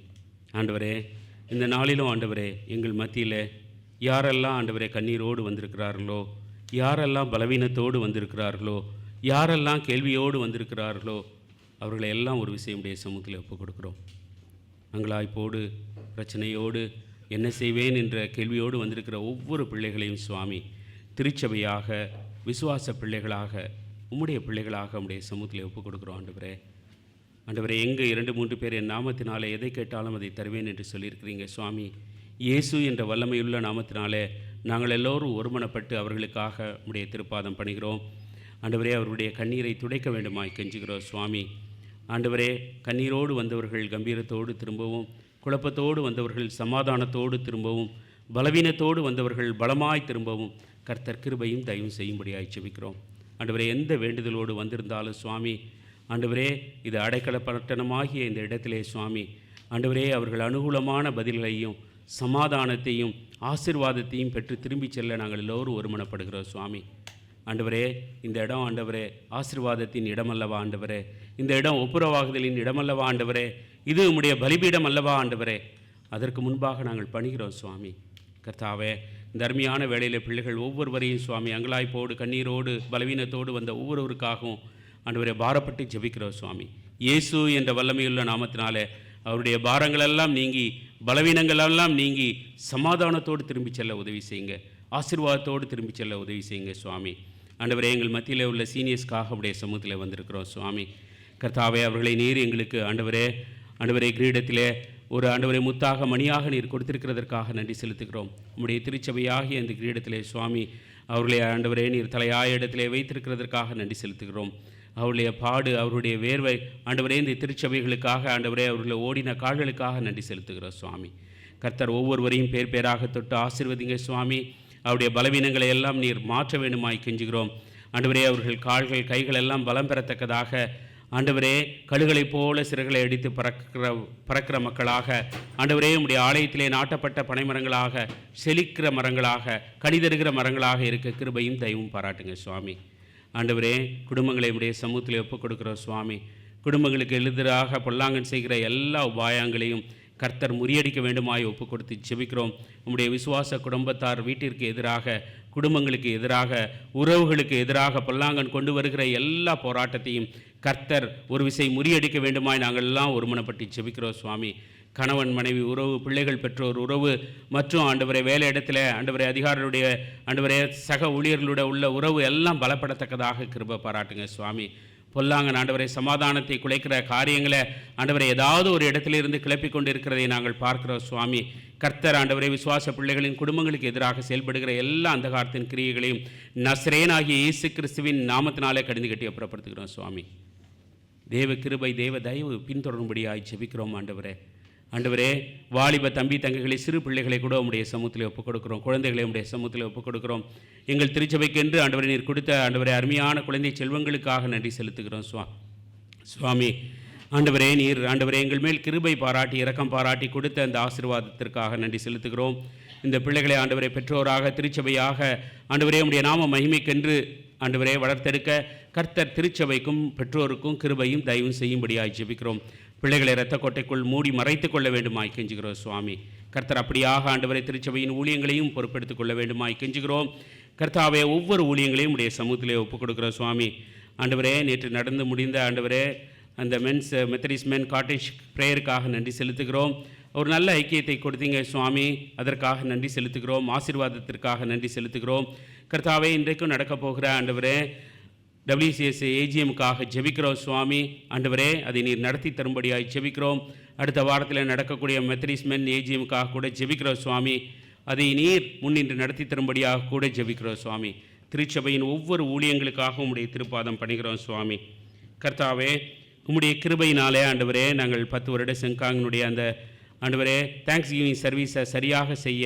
ஆண்டவரே, இந்த நாளிலும் ஆண்டவரே எங்கள் மத்தியில் யாரெல்லாம் ஆண்டவரே கண்ணீரோடு வந்திருக்கிறார்களோ, யாரெல்லாம் பலவீனத்தோடு வந்திருக்கிறார்களோ, யாரெல்லாம் கேள்வியோடு வந்திருக்கிறார்களோ அவர்களை எல்லாம் ஒரு விஷயம் உடைய சமூகத்தில் ஒப்புக் கொடுக்குறோம். அங்கலாய்ப்போடு பிரச்சனையோடு என்ன செய்வேன் என்ற கேள்வியோடு வந்திருக்கிற ஒவ்வொரு பிள்ளைகளையும் சுவாமி திருச்சபையாக விசுவாச பிள்ளைகளாக உம்முடைய பிள்ளைகளாக உம்முடைய சமூகத்தில் ஒப்புக் கொடுக்குறோம். ஆண்டவரே எங்கே 2-3 பேர் என் நாமத்தினாலே எதை கேட்டாலும் அதை தருவேன் என்று சொல்லியிருக்கிறீங்க சுவாமி. இயேசு என்ற வல்லமையுள்ள நாமத்தினாலே நாங்கள் எல்லோரும் ஒருமனப்பட்டு அவர்களுக்காக உம்முடைய திருப்பாதம் பணிகிறோம். ஆண்டவரே அவர்களுடைய கண்ணீரை துடைக்க வேண்டுமாய் கெஞ்சுகிறோம் சுவாமி. ஆண்டவரே கண்ணீரோடு வந்தவர்கள் கம்பீரத்தோடு திரும்பவும், குழப்பத்தோடு வந்தவர்கள் சமாதானத்தோடு திரும்பவும், பலவீனத்தோடு வந்தவர்கள் பலமாய் திரும்பவும் கர்த்தர் கிருபையும் தயவும் செய்யும்படியாய் ஜெபிக்கிறோம். ஆண்டவரே எந்த வேண்டுதலோடு வந்திருந்தாலும் சுவாமி, ஆண்டவரே இது அடைக்கல பட்டணமாகிய இந்த இடத்திலே சுவாமி, ஆண்டவரே அவர்கள் அனுகூலமான பதில்களையும் சமாதானத்தையும் ஆசீர்வாதத்தையும் பெற்று திரும்பி செல்ல நாங்கள் எல்லோரும் ஒருமனப்படுகிறோம் சுவாமி. ஆண்டவரே இந்த இடம் ஆண்டவரே ஆசீர்வாதத்தின் இடமல்லவா ஆண்டவரே, இந்த இடம் ஒப்புரவாகுதலின் இடமல்லவா ஆண்டவரே, இது உம்முடைய பலிபீடம் அல்லவா ஆண்டவரே. அதற்கு முன்பாக நாங்கள் பணிகிறோம் சுவாமி. கர்த்தாவே இந்த அருமையான வேளையில் பிள்ளைகள் ஒவ்வொருவரையும் சுவாமி அங்கலாய்ப்போடு கண்ணீரோடு பலவீனத்தோடு வந்த ஒவ்வொருவருக்காகவும் ஆண்டவரே பாரப்பட்டு ஜெபிக்கிறோம் சுவாமி. இயேசு என்ற வல்லமையுள்ள நாமத்தினாலே அவருடைய பாரங்களெல்லாம் நீங்கி பலவீனங்களெல்லாம் நீங்கி சமாதானத்தோடு திரும்பி செல்ல உதவி செய்யுங்க, ஆசீர்வாதத்தோடு திரும்பி செல்ல உதவி செய்யுங்க சுவாமி. ஆண்டவரே எங்கள் மத்தியில் உள்ள சீனியர்ஸ்க்காக உடைய சமூகத்தில் வந்திருக்கிறோம் சுவாமி. கர்த்தாவே அவர்களை நீர் எங்களுக்கு ஆண்டவரே கிரீடத்திலே ஒரு ஆண்டவரை முத்தாக மணியாக நீர் கொடுத்திருக்கிறதற்காக நன்றி செலுத்துகிறோம். உம்முடைய திருச்சபையாகிய இந்த கிரீடத்திலே சுவாமி அவர்களை ஆண்டவரே நீர் தலையாய இடத்திலே வைத்திருக்கிறதற்காக நன்றி செலுத்துகிறோம். அவருடைய பாடு அவருடைய வேர்வை ஆண்டவரே இந்த திருச்சபைகளுக்காக ஆண்டவரே அவர்களை ஓடின கால்களுக்காக நன்றி செலுத்துகிறோம் சுவாமி. கர்த்தர் ஒவ்வொருவரையும் பேர் பேராக தொட்டு ஆசீர்வதிங்க சுவாமி. அவருடைய பலவீனங்களை எல்லாம் நீர் மாற்ற வேண்டுமாய் கெஞ்சுகிறோம். ஆண்டவரே அவர்கள் கால்கள் கைகள் எல்லாம் பலம் பெறத்தக்கதாக ஆண்டவரே கழுகளைப் போல சிறகுகளை அடித்து பறக்கிற மக்களாக ஆண்டவரே உம்முடைய ஆலயத்திலே நாட்டப்பட்ட பனைமரங்களாக செழிக்கிற மரங்களாக கனிதருகிற மரங்களாக இருக்க கிருபையும் தயவும் பாராட்டுங்க சுவாமி. ஆண்டவரே குடும்பங்களை உடைய சமூகத்தில் ஒப்புக் கொடுக்குறோம் சுவாமி. குடும்பங்களுக்கு எதிராக பொல்லாங்கன் செய்கிற எல்லா உபாயங்களையும் கர்த்தர் முறியடிக்க வேண்டுமாய் ஒப்புக் கொடுத்து ஜெபிக்கிறோம். உம்முடைய விசுவாச குடும்பத்தார் வீட்டிற்கு எதிராக குடும்பங்களுக்கு எதிராக உறவுகளுக்கு எதிராக பொல்லாங்கன் கொண்டு வருகிற எல்லா போராட்டத்தையும் கர்த்தர் ஒரு விசை முறியடிக்க வேண்டுமாய் நாங்கள் எல்லாம் ஒருமனப்பட்டு ஜெபிக்கிறோம் சுவாமி. கணவன் மனைவி உறவு, பிள்ளைகள் பெற்றோர் உறவு மற்றும் ஆண்டவரே வேலை இடத்துல ஆண்டவரே அதிகாரிகளுடைய ஆண்டவரே சக ஊழியர்களுடைய உள்ள உறவு எல்லாம் பலப்படத்தக்கதாக கிருபை பாராட்டுங்க சுவாமி. பொல்லாங்கன் ஆண்டவரை சமாதானத்தை குலைக்கிற காரியங்களை ஆண்டவரை ஏதாவது ஒரு இடத்திலிருந்து கிளப்பி கொண்டு இருக்கிறதை நாங்கள் பார்க்கிறோம் சுவாமி. கர்த்தர் ஆண்டவரை விசுவாச பிள்ளைகளின் குடும்பங்களுக்கு எதிராக செயல்படுகிற எல்லா அந்தகாரத்தின் கிரியைகளையும் நசரேனாகிய இயேசு கிறிஸ்துவின் நாமத்தினாலே கடிந்து கட்டி அப்புறப்படுத்துகிறோம் சுவாமி. தேவ கிருபை தேவ தயவு பின்தொடரும்படியாய் ஜெபிக்கிறோம் ஆண்டவரே வாலிப தம்பி தங்கைகளை சிறு பிள்ளைகளை கூட உம்முடைய சமூகத்தில் ஒப்புக் கொடுக்கிறோம். குழந்தைகளை உம்முடைய சமூகத்தில் ஒப்புக் கொடுக்கிறோம். எங்கள் திருச்சபைக்கென்று ஆண்டவரை நீர் கொடுத்த ஆண்டவரை அருமையான குழந்தை செல்வங்களுக்காக நன்றி செலுத்துகிறோம் சுவாமி. ஆண்டவரே நீர் ஆண்டவரே எங்கள் மேல் கிருபை பாராட்டி இரக்கம் பாராட்டி கொடுத்த அந்த ஆசீர்வாதத்திற்காக நன்றி செலுத்துகிறோம். இந்த பிள்ளைகளை ஆண்டவரை பெற்றோராக திருச்சபையாக ஆண்டவரே உம்முடைய நாம மகிமைக்கென்று ஆண்டவரே வளர்த்தெடுக்க கர்த்தர் திருச்சபைக்கும் பெற்றோருக்கும் கிருபையும் தயவும் செய்யும்படியாய் ஜெபிக்கிறோம். பிள்ளைகளை இரத்த கோட்டைக்குள் மூடி மறைத்து கொள்ள வேண்டுமாய் கெஞ்சுகிறோம் சுவாமி. கர்த்தர் அப்படியாக ஆண்டவரை திருச்சபையின் ஊழியங்களையும் பொறுப்பெடுத்துக் கொள்ள வேண்டுமாய் கெஞ்சுகிறோம். கர்த்தாவே ஒவ்வொரு ஊழியங்களையும் உடைய சமூகத்திலே ஒப்புக் கொடுக்கிறோம் சுவாமி. ஆண்டவரே நேற்று நடந்து முடிந்த ஆண்டவரே அந்த மெத்தடிஸ்ட் மென் காட்டேஜ் ப்ரேயருக்காக நன்றி செலுத்துகிறோம். ஒரு நல்ல ஐக்கியத்தை கொடுத்தீங்க சுவாமி, அதற்காக நன்றி செலுத்துகிறோம். ஆசீர்வாதத்திற்காக நன்றி செலுத்துகிறோம். கர்த்தாவே இன்றைக்கும் நடக்கப் போகிற ஆண்டவரே WCS AGMக்காக ஜெபிக்கிறோம் சுவாமி. ஆண்டவரே அதை நீர் நடத்தி தரும்படியாய் ஜெபிக்கிறோம். அடுத்த வாரத்தில் நடக்கக்கூடிய மெத்தடிஸ்ட் மென் AGMக்காக கூட ஜெபிக்கிறோம் சுவாமி. அதை நீர் முன்னின்று நடத்தி தரும்படியாக கூட ஜெபிக்கிறோம் சுவாமி. திருச்சபையின் ஒவ்வொரு ஊழியங்களுக்காக உம்முடைய திருப்பாதம் பணிகிறோம் சுவாமி. கர்த்தாவே உம்முடைய கிருபையினாலே ஆண்டவரே நாங்கள் 10 வருட செங்காங்கினுடைய அந்த ஆண்டவரே தேங்க்ஸ் கிவிங் சர்வீஸை சரியாக செய்ய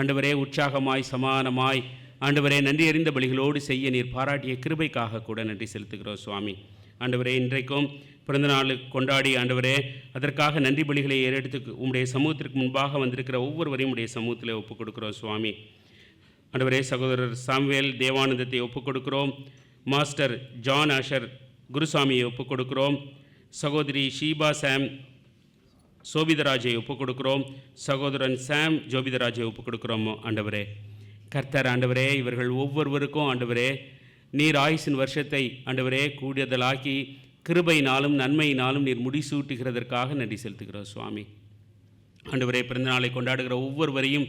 ஆண்டவரே உற்சாகமாய் சமானமாய் ஆண்டவரே நன்றி அறிந்த பலிகளோடு செய்ய நீர் பாராட்டிய கிருபைக்காக கூட நன்றி செலுத்துகிறோம் சுவாமி. ஆண்டவரே இன்றைக்கும் பிறந்த நாள் கொண்டாடி ஆண்டவரே அதற்காக நன்றி பலிகளை ஏறெடுத்து உம்முடைய சமூகத்திற்கு முன்பாக வந்திருக்கிற ஒவ்வொருவரையும் உடைய சமூகத்தில் ஒப்புக் கொடுக்கிறோம் சுவாமி. ஆண்டவரே சகோதரர் சாமுவேல் தேவானந்தத்தை ஒப்புக் கொடுக்கிறோம். மாஸ்டர் ஜான் ஆஷர் குருசாமியை ஒப்புக் கொடுக்கிறோம். சகோதரி ஷீபா சாம் சோபிதராஜை ஒப்புக் கொடுக்கிறோம். சகோதரன் சாம் ஜோபிதராஜை ஒப்புக் கொடுக்கிறோம். ஆண்டவரே கர்த்தர் ஆண்டவரே இவர்கள் ஒவ்வொருவருக்கும் ஆண்டவரே நீர் ஆயுசின் வருஷத்தை ஆண்டவரே கூடுதலாக்கி கிருபையினாலும் நன்மையினாலும் நீர் முடிசூட்டுகிறதற்காக நன்றி செலுத்துகிறோம் சுவாமி. ஆண்டவரே, பிறந்தநாளை கொண்டாடுகிற ஒவ்வொருவரையும்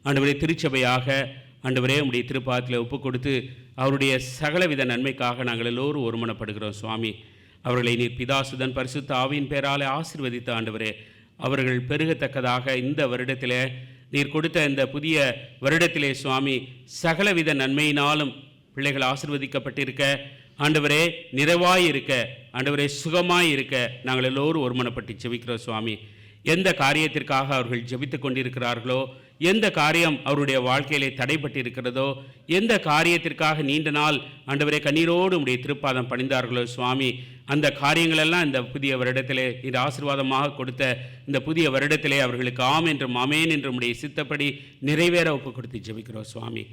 ஆண்டவரே திருச்சபையாக ஆண்டவரே உம்முடைய திருப்பாதத்தில் ஒப்பு கொடுத்து அவருடைய சகலவித நன்மைக்காக நாங்கள் எல்லோரும் ஒருமனப்படுகிறோம் சுவாமி. அவர்களை நீர் பிதாசுதன் பரிசுத்த ஆவியின் பேராலே ஆசீர்வதித்த ஆண்டவரே, அவர்கள் பெருகத்தக்கதாக இந்த வருடத்திலே நீர் கொடுத்த இந்த புதிய வருடத்திலே சுவாமி சகலவித நன்மையினாலும் பிள்ளைகள் ஆசீர்வதிக்கப்பட்டிருக்க ஆண்டவரே, நிறைவாய் இருக்க ஆண்டவரே, சுகமாய் இருக்க நாங்கள் எல்லோரும் ஒருமனப்பட்டு ஜெபிக்கிறோம் சுவாமி. எந்த காரியத்திற்காக அவர்கள் ஜெபித்து கொண்டிருக்கிறார்களோ, எந்த காரியம் அவருடைய வாழ்க்கையிலே தடைப்பட்டிருக்கிறதோ, எந்த காரியத்திற்காக நீண்ட நாள் ஆண்டவரே கண்ணீரோடு உடைய திருப்பாதம் பணிந்தார்களோ சுவாமி, அந்த காரியங்களெல்லாம் இந்த புதிய வருடத்திலே இது ஆசீர்வாதமாக கொடுத்த இந்த புதிய வருடத்திலே அவர்களுக்கு ஆம் என்றும் அமேன் என்றும் உடைய சித்தப்படி நிறைவேற ஒப்பு கொடுத்து ஜெபிக்கிறோம் சுவாமி.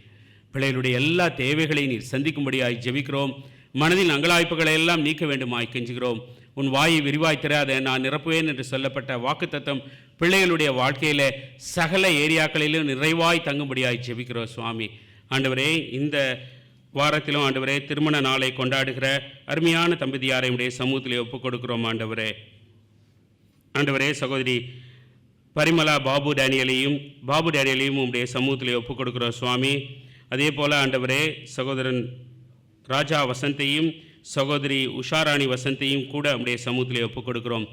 பிள்ளைகளுடைய எல்லா தேவைகளையும் நீர் சந்திக்கும்படியாய் ஜெபிக்கிறோம். மனதில் அங்கலாய்ப்புகளை எல்லாம் நீக்க வேண்டுமாய் கெஞ்சுகிறோம். உன் வாயை விரிவாய் திறாத நான் நிரப்புவேன் என்று சொல்லப்பட்ட வாக்குத்தத்தம் பிள்ளைகளுடைய வாழ்க்கையில் சகல ஏரியாக்களிலும் நிறைவாய் தங்கும்படியாய் ஜெபிக்கிறோம் சுவாமி. ஆண்டவரே, இந்த வாரத்திலும் ஆண்டவரே திருமண நாளை கொண்டாடுகிற அருமையான தம்பதியாரை உடைய சமூகத்திலே ஒப்புக் கொடுக்கிறோம் ஆண்டவரே. ஆண்டவரே, சகோதரி பரிமலா பாபு டேனியலையும் உடைய சமூகத்திலே ஒப்புக் கொடுக்கிறோம் சுவாமி. அதே போல் ஆண்டவரே, சகோதரன் ராஜா வசந்தையும் சகோதரி உஷாராணி வசந்தையும் கூட நம்முடைய சமூகத்திலே ஒப்புக் கொடுக்கிறோம்.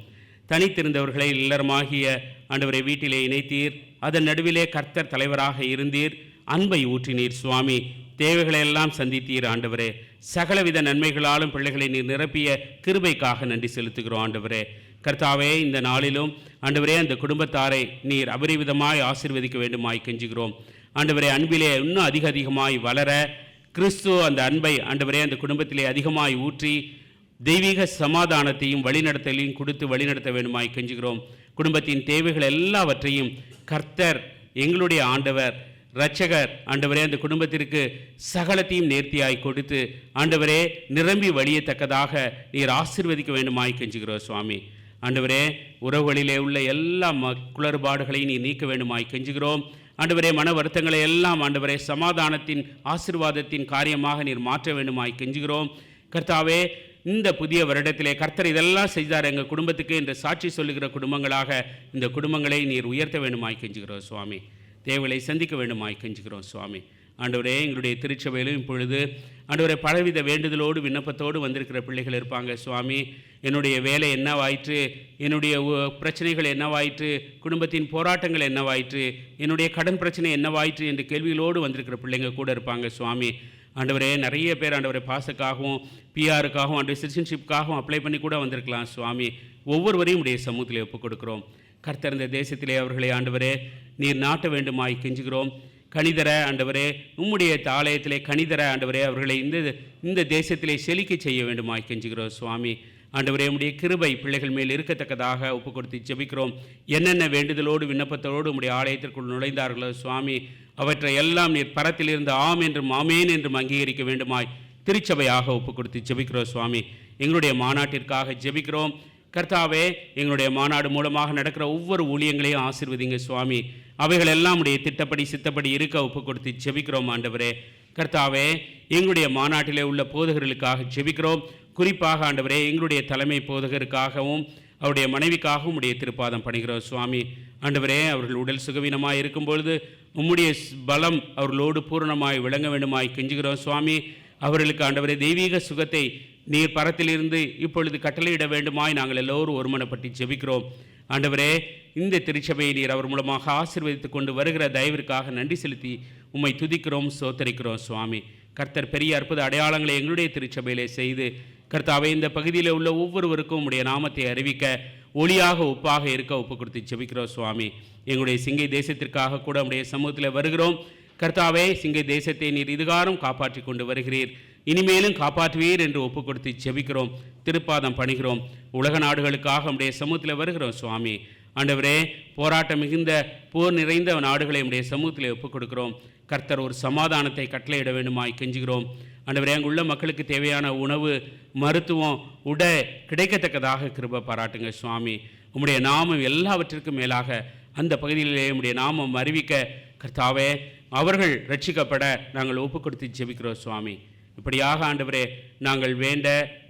தனித்திருந்தவர்களை இல்லறமாகிய ஆண்டவரை வீட்டிலே இணைத்தீர். அதன் நடுவிலே கர்த்தர் தலைவராக இருந்தீர். அன்பை ஊற்றினீர் சுவாமி. தேவைகளை எல்லாம் சந்தித்தீர் ஆண்டவரே. சகலவித நன்மைகளாலும் பிள்ளைகளை நீர் நிரப்பிய கிருபைக்காக நன்றி செலுத்துகிறோம் ஆண்டவரே. கர்த்தாவே, இந்த நாளிலும் ஆண்டவரே அந்த குடும்பத்தாரை நீர் அபரிவிதமாய் ஆசீர்வதிக்க வேண்டுமாய் கெஞ்சுகிறோம் ஆண்டவரே. அன்பிலே இன்னும் அதிகமாய் வளர கிறிஸ்து அந்த அன்பை ஆண்டவரே அந்த குடும்பத்திலே அதிகமாய் ஊற்றி தெய்வீக சமாதானத்தையும் வழிநடத்தலையும் கொடுத்து வழிநடத்த வேண்டுமாய் கெஞ்சுகிறோம். குடும்பத்தின் தேவைகள் எல்லாவற்றையும் கர்த்தர் எங்களுடைய ஆண்டவர் இரட்சகர் ஆண்டவரே அந்த குடும்பத்திற்கு சகலத்தையும் நேர்த்தியாய் கொடுத்து ஆண்டவரே நிரம்பி வழியத்தக்கதாக நீர் ஆசீர்வதிக்க வேண்டுமாய் கெஞ்சுகிறோம் சுவாமி. ஆண்டவரே, உறவுகளிலே உள்ள எல்லா குளறுபாடுகளையும் நீர் நீக்க வேண்டுமாய் கெஞ்சுகிறோம் ஆண்டவரே. மன வருத்தங்களை எல்லாம் ஆண்டவரே சமாதானத்தின் ஆசீர்வாதத்தின் காரியமாக நீர் மாற்ற வேண்டுமாய் கெஞ்சுகிறோம். கர்த்தாவே, இந்த புதிய வருடத்திலே கர்த்தர் இதெல்லாம் செய்தார் எங்கள் குடும்பத்துக்கு என்று சாட்சி சொல்லுகிற குடும்பங்களாக இந்த குடும்பங்களை நீர் உயர்த்த வேண்டுமாய் கெஞ்சுகிறோம் சுவாமி. தேவைகளை சந்திக்க வேண்டுமாய் கெஞ்சுகிறோம் சுவாமி. ஆண்டவரே, எங்களுடைய திருச்சபையிலும் இப்பொழுது ஆண்டவரே பலவித வேண்டுதலோடு விண்ணப்பத்தோடு வந்திருக்கிற பிள்ளைகள் இருப்பாங்க சுவாமி. என்னுடைய வேலை என்னவாயிற்று, என்னுடைய பிரச்சனைகள் என்னவாயிற்று, குடும்பத்தின் போராட்டங்கள் என்னவாயிற்று, என்னுடைய கடன் பிரச்சனை என்னவாயிற்று என்று கேள்விகளோடு வந்திருக்கிற பிள்ளைங்க கூட இருப்பாங்க சுவாமி. ஆண்டவரே, நிறைய பேர் ஆண்டவரே பாஸுக்காகவும் பிஆருக்காகவும் ஆண்டவரே சிட்டிசன்ஷிப்புக்காகவும் அப்ளை பண்ணி கூட வந்திருக்கலாம் சுவாமி. ஒவ்வொருவரையும் உடைய சமூகத்திலே ஒப்புக் கொடுக்கிறோம். கர்த்தர் இந்த தேசத்திலே அவர்களை ஆண்டவரே நீர் நாட்ட வேண்டுமாய் கெஞ்சுகிறோம். கனிதர ஆண்டவரே உம்முடைய ஆலயத்திலே கனிதர ஆண்டவரே அவர்களை இந்த தேசத்திலே செழிக்க செய்ய வேண்டுமாய் கெஞ்சுகிறோம் சுவாமி. ஆண்டவரே, உம்முடைய கிருபை பிள்ளைகள் மேல் இருக்கத்தக்கதாக ஒப்பு கொடுத்து ஜெபிக்கிறோம். என்னென்ன வேண்டுதலோடு விண்ணப்பத்தோடு உம்முடைய ஆலயத்திற்குள் நுழைந்தார்களோ சுவாமி, அவற்றை எல்லாம் நீர் பரத்திலிருந்து ஆம் என்றும் ஆமேன் என்றும் அங்கீகரிக்க வேண்டுமாய் திருச்சபையாக ஒப்பு கொடுத்து ஜெபிக்கிறோம் சுவாமி. எங்களுடைய மாநாட்டிற்காக ஜெபிக்கிறோம். கர்த்தாவே, எங்களுடைய மாநாடு மூலமாக நடக்கிற ஒவ்வொரு ஊழியங்களையும் ஆசீர்வதிங்க சுவாமி. அவைகள் எல்லாம் உடைய திட்டப்படி சித்தப்படி இருக்க ஒப்பு கொடுத்து ஜெபிக்கிறோம் ஆண்டவரே. கர்த்தாவே, எங்களுடைய மாநாட்டிலே உள்ள போதகர்களுக்காக ஜெபிக்கிறோம். குறிப்பாக ஆண்டவரே எங்களுடைய தலைமை போதகருக்காகவும் அவருடைய மனைவிக்காகவும் உடைய திருப்பாதம் பணிகிறோம் சுவாமி. ஆண்டவரே, அவர்கள் உடல் சுகவீனமாய் இருக்கும் பொழுது உம்முடைய பலம் அவர்களோடு பூரணமாய் விளங்க வேண்டுமாய் கெஞ்சுகிறோம் சுவாமி. அவர்களுக்கு ஆண்டவரே தெய்வீக சுகத்தை நீர் பரத்திலிருந்து இப்பொழுது கட்டளையிட வேண்டுமாய் நாங்கள் எல்லோரும் ஒருமனப்பட்டு ஜெபிக்கிறோம் ஆண்டவரே. இந்த திருச்சபையை நீர் அவர் மூலமாக ஆசீர்வதித்து கொண்டு வருகிற தயவிற்காக நன்றி செலுத்தி உம்மை துதிக்கிறோம், சோத்தரிக்கிறோம் சுவாமி. கர்த்தர் பெரிய அற்புத அடையாளங்களை எங்களுடைய திருச்சபையிலே செய்து கர்த்தாவே இந்த பகுதியில் உள்ள ஒவ்வொருவருக்கும் உடைய நாமத்தை அறிவிக்க ஒளியாக உப்பாக இருக்க ஒப்பு கொடுத்து ஜெபிக்கிறோம் சுவாமி. எங்களுடைய சிங்கை தேசத்திற்காக கூட உடைய சமூகத்தில் வருகிறோம். கர்த்தாவே, சிங்கை தேசத்தை நீர் இதுகாரம் காப்பாற்றி கொண்டு வருகிறீர், இனிமேலும் காப்பாற்றுவீர் என்று ஒப்பு கொடுத்து ஜெபிக்கிறோம், திருப்பாதம் பணிகிறோம். உலக நாடுகளுக்காக உடைய சமூகத்தில் வருகிறோம் சுவாமி. ஆண்டவரே, போராட்டம் மிகுந்த போர் நிறைந்த நாடுகளை உடைய சமூகத்தில் ஒப்புக் கொடுக்கிறோம். கர்த்தர் ஒரு சமாதானத்தை கட்டளையிட வேண்டுமாய் கெஞ்சுகிறோம் ஆண்டவரே. அங்குள்ள மக்களுக்கு தேவையான உணவு, மருத்துவம், உடை கிடைக்கத்தக்கதாக கிருபை பாராட்டுங்க சுவாமி. உம்முடைய நாமம் எல்லாவற்றிற்கும் மேலாக அந்த பகுதியிலே உம்முடைய நாமம் அறிவிக்க கர்த்தாவே அவர்கள் ரட்சிக்கப்பட நாங்கள் ஒப்பு கொடுத்து ஜெபிக்கிறோம் சுவாமி. இப்படியாக ஆண்டவரே நாங்கள்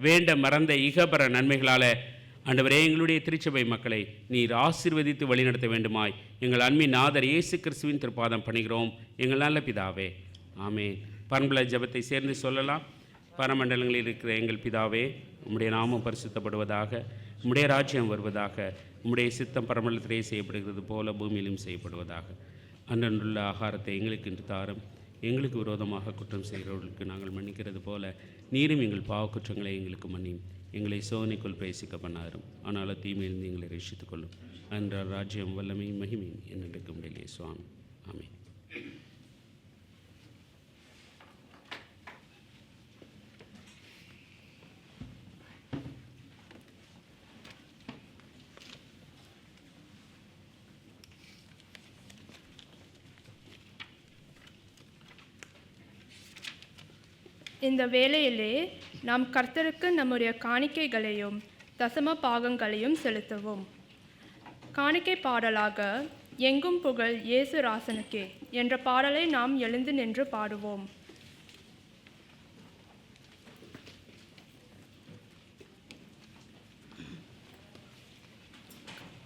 வேண்ட மறந்த இகபர நன்மைகளால் ஆண்டவரே எங்களுடைய திருச்சபை மக்களை நீர் ஆசீர்வதித்து வழிநடத்த வேண்டுமாய் எங்கள் அன்பின் நாதர் இயேசு கிறிஸ்துவின் திருப்பாதம் பணிகிறோம் எங்கள் நல்ல பிதாவே. ஆமென். பரம்பல ஜெபத்தை சேர்ந்து சொல்லலாம். பரமண்டலங்களில் இருக்கிற எங்கள் பிதாவே, உம்முடைய நாமம் பரிசுத்தப்படுவதாக, உம்முடைய ராஜ்யம் வருவதாக, உம்முடைய சித்தம் பரமண்டலத்திலே செய்யப்படுகிறது போல பூமியிலும் செய்யப்படுவதாக. அன்றன்றுள்ள ஆகாரத்தை எங்களுக்கு இன்று தாரும். எங்களுக்கு விரோதமாக குற்றம் செய்கிறவர்களுக்கு நாங்கள் மன்னிக்கிறது போல நீரும் எங்கள் பாவ குற்றங்களை எங்களுக்கு மன்னியும். எங்களை சோதனைக்குள் பிரவேசிக்க பண்ணாரும், ஆனால் தீமையிலிருந்து எங்களை ரட்சித்துக் கொள்ளும். அன்றால் ராஜ்யம் வல்லமையும் மகிமையும் என்னென்றைக்கு முடியலையே சுவாமி. ஆமென். இந்த வேளையிலே நாம் கர்த்தருக்கு நம்முடைய காணிக்கைகளையும் தசம பாகங்களையும் செலுத்துவோம். காணிக்கை பாடலாக எங்கும் புகழ் இயேசு ராசனுக்கே என்ற பாடலை நாம் எழுந்து நின்று பாடுவோம்.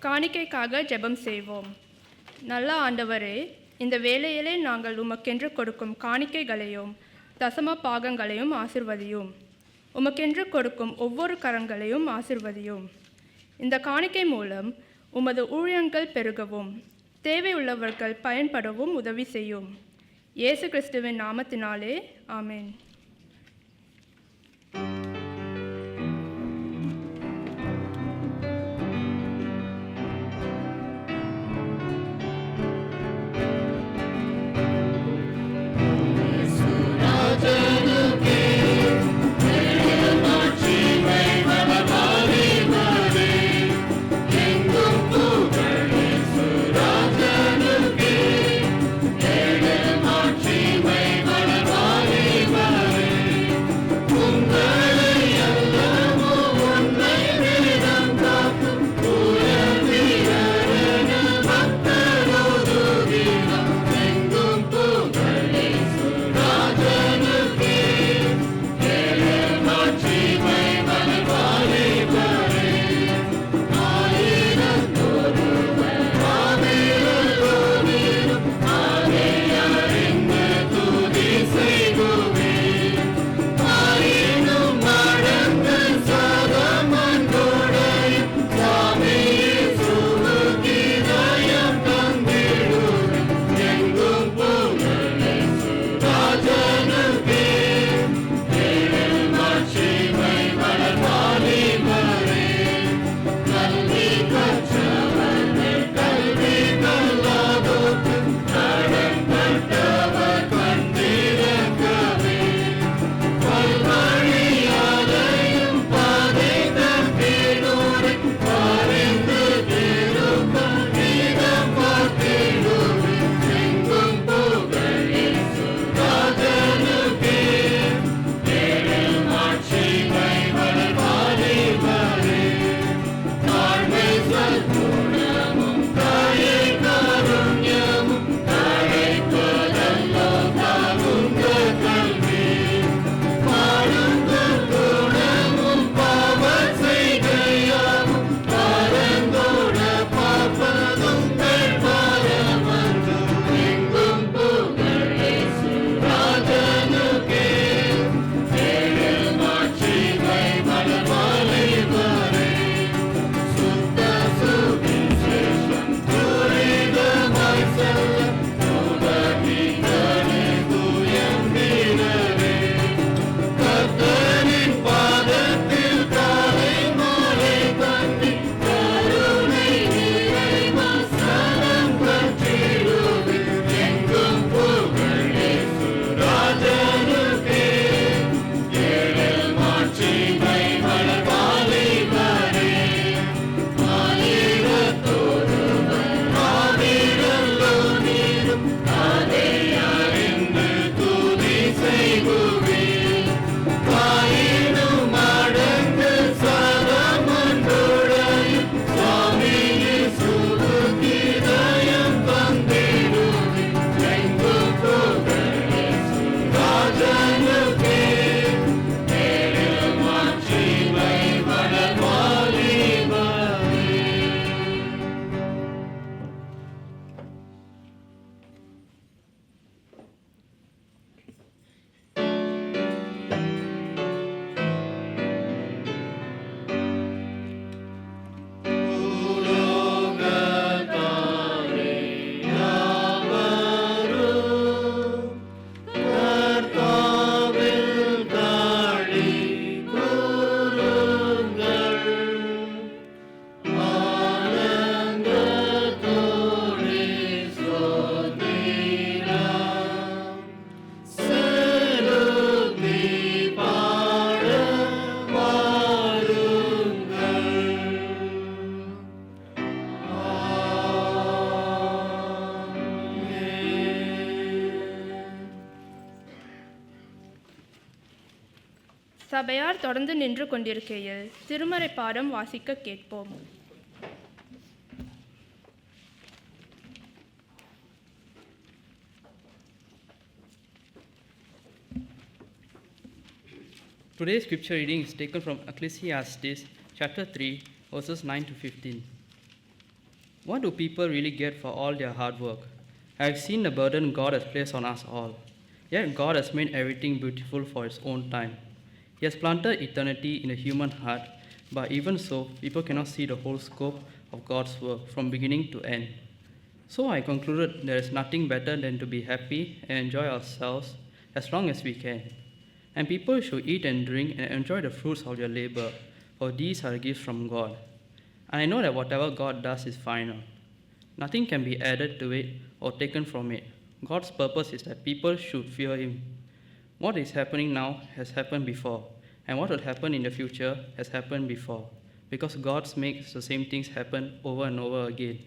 காணிக்கைக்காக ஜெபம் செய்வோம். நல்ல ஆண்டவரே, இந்த வேளையிலே நாங்கள் உமக்கென்று கொடுக்கும் காணிக்கைகளையும் தசம பாகங்களையும் ஆசிர்வதியும். உமக்கென்று கொடுக்கும் ஒவ்வொரு கரங்களையும் ஆசிர்வதியும். இந்த காணிக்கை மூலம் உமது ஊழியங்கள் பெருகவும் தேவையுள்ளவர்கள் பயன்படவும் உதவி செய்யும். இயேசு கிறிஸ்துவின் நாமத்தினாலே ஆமென். Amen. சபையார் தொடர்ந்து நின்று கொண்டிருக்கையில் திருமறை பாடம் வாசிக்க கேட்போம். Today's scripture reading is taken from Ecclesiastes chapter 3, verses 9 to 15. What do people really get for all their hard work? I have seen the burden God has placed on us all. Yet God has made everything beautiful for its own time. He has planted eternity in the human heart, but even so, people cannot see the whole scope of God's work from beginning to end. So I concluded there is nothing better than to be happy and enjoy ourselves as long as we can. And people should eat and drink and enjoy the fruits of their labor, for these are gifts from God. And I know that whatever God does is final. Nothing can be added to it or taken from it. God's purpose is that people should fear Him. What is happening now has happened before, and what will happen in the future has happened before, because God makes the same things happen over and over again.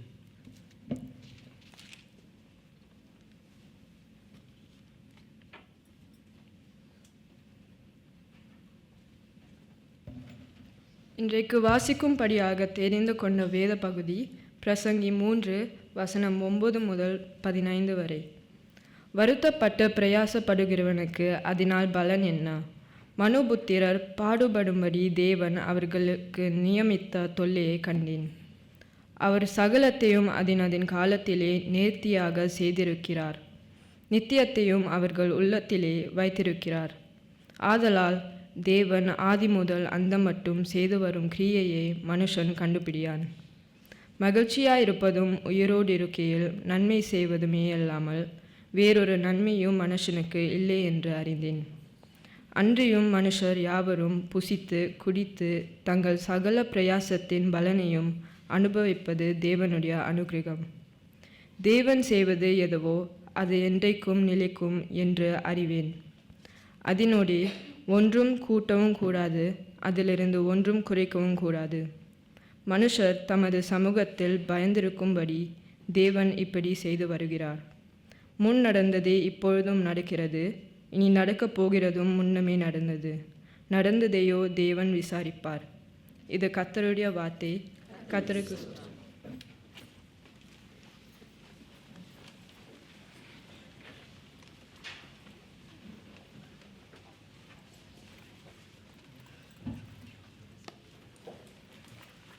இன்றைக்கு வாசிக்கும்படியாக தெரிந்து கொண்ட வேத பகுதி பிரசங்கி 3 வசனம் 9 முதல் 15 வரை. வருத்தப்பட்டு பிரயாசப்படுகிறவனுக்கு அதனால் பலன் என்ன? மனுபுத்திரர் பாடுபடும்படி தேவன் அவர்களுக்கு நியமித்த தொல்லையை கண்டேன். அவர் சகலத்தையும் அதன் காலத்திலே நேர்த்தியாக செய்திருக்கிறார். நித்தியத்தையும் அவர்கள் உள்ளத்திலே வைத்திருக்கிறார். ஆதலால் தேவன் ஆதி முதல் அந்த மட்டும் செய்து வரும் கிரியையை மனுஷன் கண்டுபிடியான். மகிழ்ச்சியாயிருப்பதும் உயிரோடு இருக்கையில் நன்மை செய்வதுமே அல்லாமல் வேறொரு நன்மையும் மனுஷனுக்கு இல்லை என்று அறிந்தேன். அன்றியும் மனுஷர் யாவரும் புசித்து குடித்து தங்கள் சகல பிரயாசத்தின் பலனையும் அனுபவிப்பது தேவனுடைய அனுக்கிரகம். தேவன் செய்வது எதுவோ அது என்றைக்கும் நிலைக்கும் என்று அறிவேன். அதனோடு ஒன்றும் கூட்டவும் கூடாது, அதிலிருந்து ஒன்றும் குறைக்கவும் கூடாது. மனுஷர் தமது சமூகத்தில் பயந்திருக்கும்படி தேவன் இப்படி செய்து வருகிறார். முன் நடந்ததே இப்பொழுதும் நடக்கிறது, இனி நடக்கப் போகிறதும் முன்னமே நடந்தது. நடந்ததையோ தேவன் விசாரிப்பார். இது கர்த்தருடைய வார்த்தை. கர்த்தருக்கு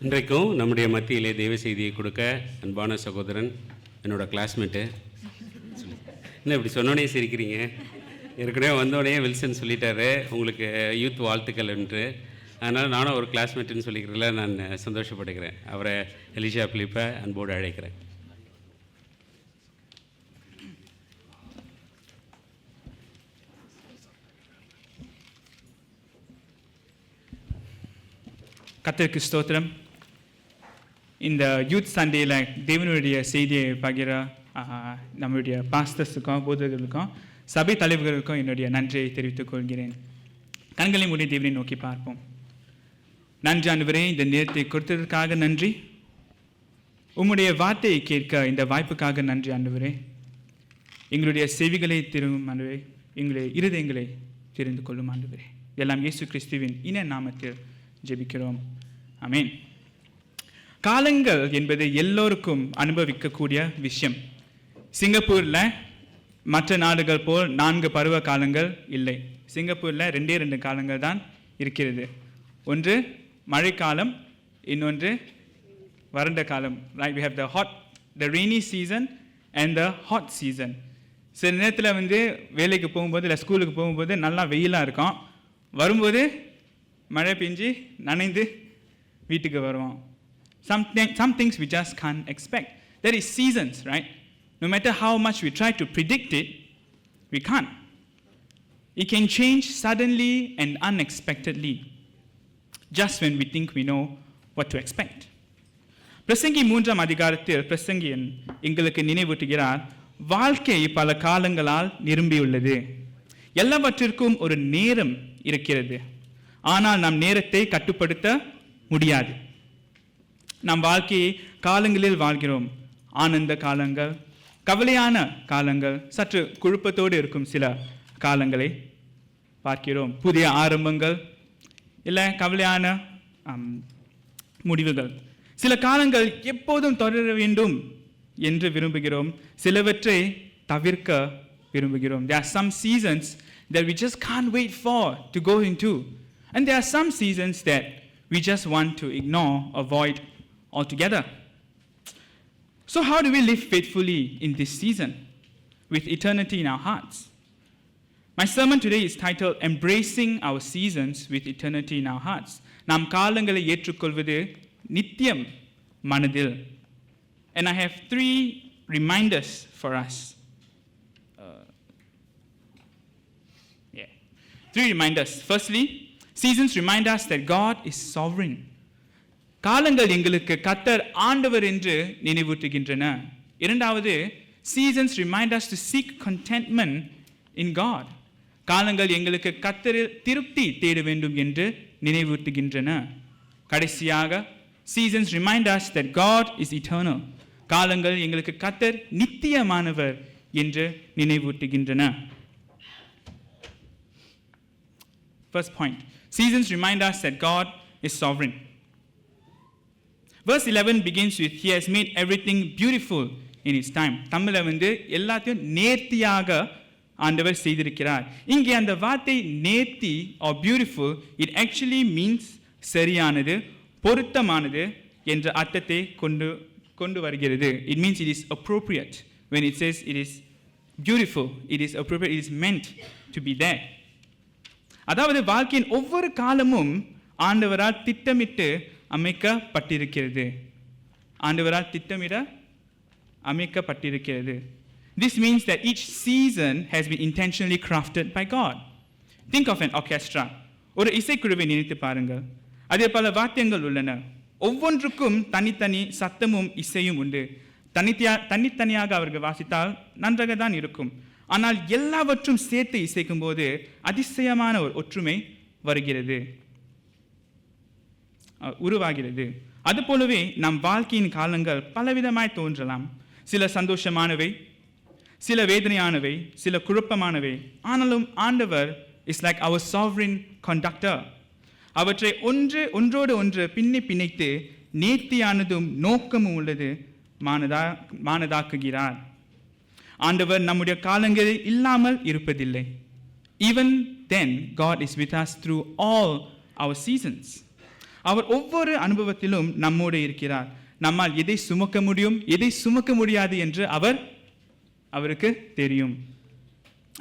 இன்றைக்கும் நம்முடைய மத்தியிலே தெய்வ செய்தியை கொடுக்க அன்பான சகோதரன், என்னோட கிளாஸ்மேட்டு. என்ன இப்படி சொன்னோடனே சிரிக்கிறீங்க? ஏற்கனவே வந்தோடனே வில்சன் சொல்லிட்டாரு உங்களுக்கு யூத் வாழ்த்துக்கள் என்று. அதனால் நானும் ஒரு கிளாஸ்மேட்டுன்னு சொல்லிக்கிறதுல நான் சந்தோஷப்படுகிறேன். அவரை எலிஷா பிலிப்பை அன்போடு அழைக்கிறேன். கர்த்தருக்கு ஸ்தோத்திரம். இந்த யூத் சண்டேயில் தேவனுடைய செய்தியை பகிர நம்மளுடைய பாஸ்டர்ஸுக்கும் போதகர்களுக்கும் சபை தலைவர்களுக்கும் என்னுடைய நன்றியை தெரிவித்துக் கொள்கிறேன். கண்களை மூடி தேவனை நோக்கி பார்ப்போம். நன்றி ஆண்டவரே, இந்த நேரத்தை கொடுத்ததற்காக நன்றி. உம்முடைய வார்த்தையை கேட்க இந்த வாய்ப்புக்காக நன்றி ஆண்டவரே. எங்களுடைய செவிகளை திரும்பும் ஆண்டவரே, எங்களுடைய இருதயங்களை தெரிந்து கொள்ளும் ஆண்டவரே. எல்லாம் இயேசு கிறிஸ்துவின் இன நாமத்தில் ஜெபிக்கிறோம். ஆமென். காலங்கள் என்பது எல்லோருக்கும் அனுபவிக்கக்கூடிய விஷயம். சிங்கப்பூரில் மற்ற நாடுகள் போல் 4 பருவ காலங்கள் இல்லை. சிங்கப்பூரில் 2 காலங்கள் தான் இருக்கிறது. ஒன்று மழைக்காலம், இன்னொன்று வறண்ட காலம். Right, we have the rainy season and the hot season. சில நேரத்தில் வேலைக்கு போகும்போது இல்லை ஸ்கூலுக்கு போகும்போது நல்லா வெயிலாக இருக்கும். வரும்போது மழை பெஞ்சு நனைந்து வீட்டுக்கு வருவோம். Some things we just can't expect. There is seasons, right? No matter how much we try to predict it, we can't. It can change suddenly and unexpectedly, just when we think we know what to expect. பிரசங்கி 3ஆம் அதிகாரத்தில் பிரசங்கியன் எங்களுக்கு நினைவூட்டுகிறார், வாழ்க்கை பல காலங்களால் நிரம்பியுள்ளது. எல்லாவற்றிற்கும் ஒரு நேரம் இருக்கிறது. ஆனால் நம் நேரத்தை கட்டுப்படுத்த முடியாது. நம் வாழ்க்கையை காலங்களில் வாழ்கிறோம். ஆனந்த காலங்கள், கவலையான காலங்கள், சற்று குழப்பத்தோடு இருக்கும் சில காலங்களை பார்க்கிறோம். புதிய ஆரம்பங்கள், இல்லை கவலையான முடிவுகள். சில காலங்கள் எப்போதும் தொடர வேண்டும் என்று விரும்புகிறோம், சிலவற்றை தவிர்க்க விரும்புகிறோம். There are some seasons that we just can't wait for to go into, and there are some seasons that we just want to ignore, avoid altogether. So how do we live faithfully in this season with eternity in our hearts? My sermon today is titled Embracing Our Seasons with Eternity in Our Hearts. நாம் காலங்களை ஏற்றுக்கொள்வது நித்தியம் மனதில். And I have 3 reminders for us. 3 reminders. Firstly, seasons remind us that God is sovereign. காலங்கள் எங்களுக்கு கர்த்தர் ஆண்டவர் என்று நினைவூட்டுகின்றன. இரண்டாவது, seasons remind us to seek contentment in God. காலங்கள் எங்களுக்கு கர்த்தரில் திருப்தி தேட வேண்டும் என்று நினைவூட்டுகின்றன. கடைசியாக, seasons remind us that God is eternal. காலங்கள் எங்களுக்கு கர்த்தர் நித்தியமானவர் என்று நினைவூட்டுகின்றன. First point, seasons remind us that God is sovereign. Verse 11 begins with, He has made everything beautiful in His time. தமிழில் எல்லாத்தையும் நேர்த்தியாக ஆண்டவர் செய்திருக்கிறார். இங்கே அந்த வார்த்தை நேர்த்தி or beautiful, it actually means சரியானது, பொருத்தமானது என்ற அர்த்தத்தை கொண்டு வருகிறது. It means it is appropriate. When it says it is beautiful, it is appropriate, it is meant to be there. அதாவது வாழ்க்கையின் ஒவ்வொரு காலமும் ஆண்டவரால் திட்டமிட்டு அமைக்கப்பட்டிருக்கிறது. ஆண்டவரால் திட்டமிட அமைக்கப்பட்டிருக்கிறது. This means that each season has been intentionally crafted by God. Think of an orchestra. ஒரு இசைக்குழுவை நினைத்து பாருங்கள். அதில் பல வாத்தியங்கள் உள்ளன. ஒவ்வொன்றுக்கும் தனித்தனி சத்தமும் இசையும் உண்டு. தனித்தனியாக அவர்கள் வாசித்தால் நன்றாக தான் இருக்கும். ஆனால் எல்லாவற்றும் சேர்த்து இசைக்கும் போது அதிசயமான ஒரு ஒற்றுமை உருவாகிறது. அதுபோலவே நம் வாழ்க்கையின் காலங்கள் பலவிதமாய் தோன்றலாம். சில சந்தோஷமானவை, சில வேதனையானவை, சில குழப்பமானவை. ஆனாலும் ஆண்டவர் is like our sovereign conductor. அவற்றை ஒன்றோடு ஒன்று பிணைத்து நேர்த்தியானதும் நோக்கமும் உள்ளது மானதாக்குகிறார். ஆண்டவர் நம்முடைய காலங்களில் இல்லாமல் இருப்பதில்லை. Even then, God is with us through all our seasons. அவர் ஒவ்வொரு அனுபவத்திலும் நம்மோடு இருக்கிறார். நம்மால் எதை சுமக்க முடியும், எதை சுமக்க முடியாது என்று அவருக்கு தெரியும்.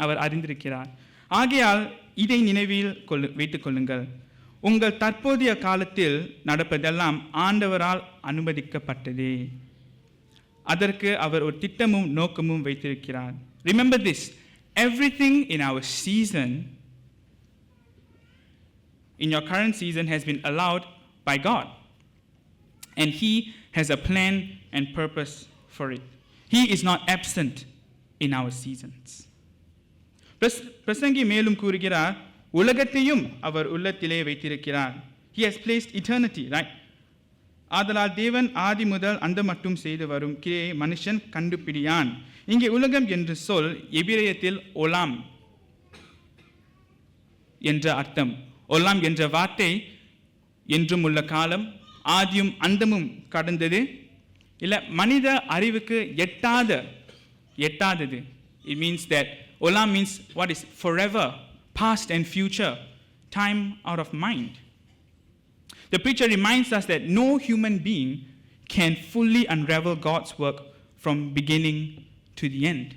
அவர் அறிந்திருக்கிறார். ஆகையால் இதை நினைவில் வைத்துக் கொள்ளுங்கள். உங்கள் தற்போதைய காலத்தில் நடப்பதெல்லாம் ஆண்டவரால் அனுமதிக்கப்பட்டதே. அதற்கு அவர் ஒரு திட்டமும் நோக்கமும் வைத்திருக்கிறார். Remember this, everything in our season, in your current season, has been allowed by God. And He has a plan and purpose for it. He is not absent in our seasons. பிரசங்கி மேலும் கூறுகிறார், உலகத்தையும் அவர் உள்ளத்திலே வைத்திருக்கிறார். He has placed eternity, right? ஆதலால் தேவன் ஆதி முதல் அந்த மட்டும் செய்து வரும் கிரியை மனுஷன் கண்டுபிடியான். இங்கே உலகம் என்று சொல் எபிரேயத்தில் ஒலாம் என்ற அர்த்தம். ஒலாம் என்ற வார்த்தை என்றும் உள்ள காலம், ஆதியும் அந்தமும் கடந்தது, இல்லை மனித அறிவுக்கு எட்டாதது. It means that olam means what is forever, past and future, time out of mind. The preacher reminds us that no human being can fully unravel God's work from beginning to the end.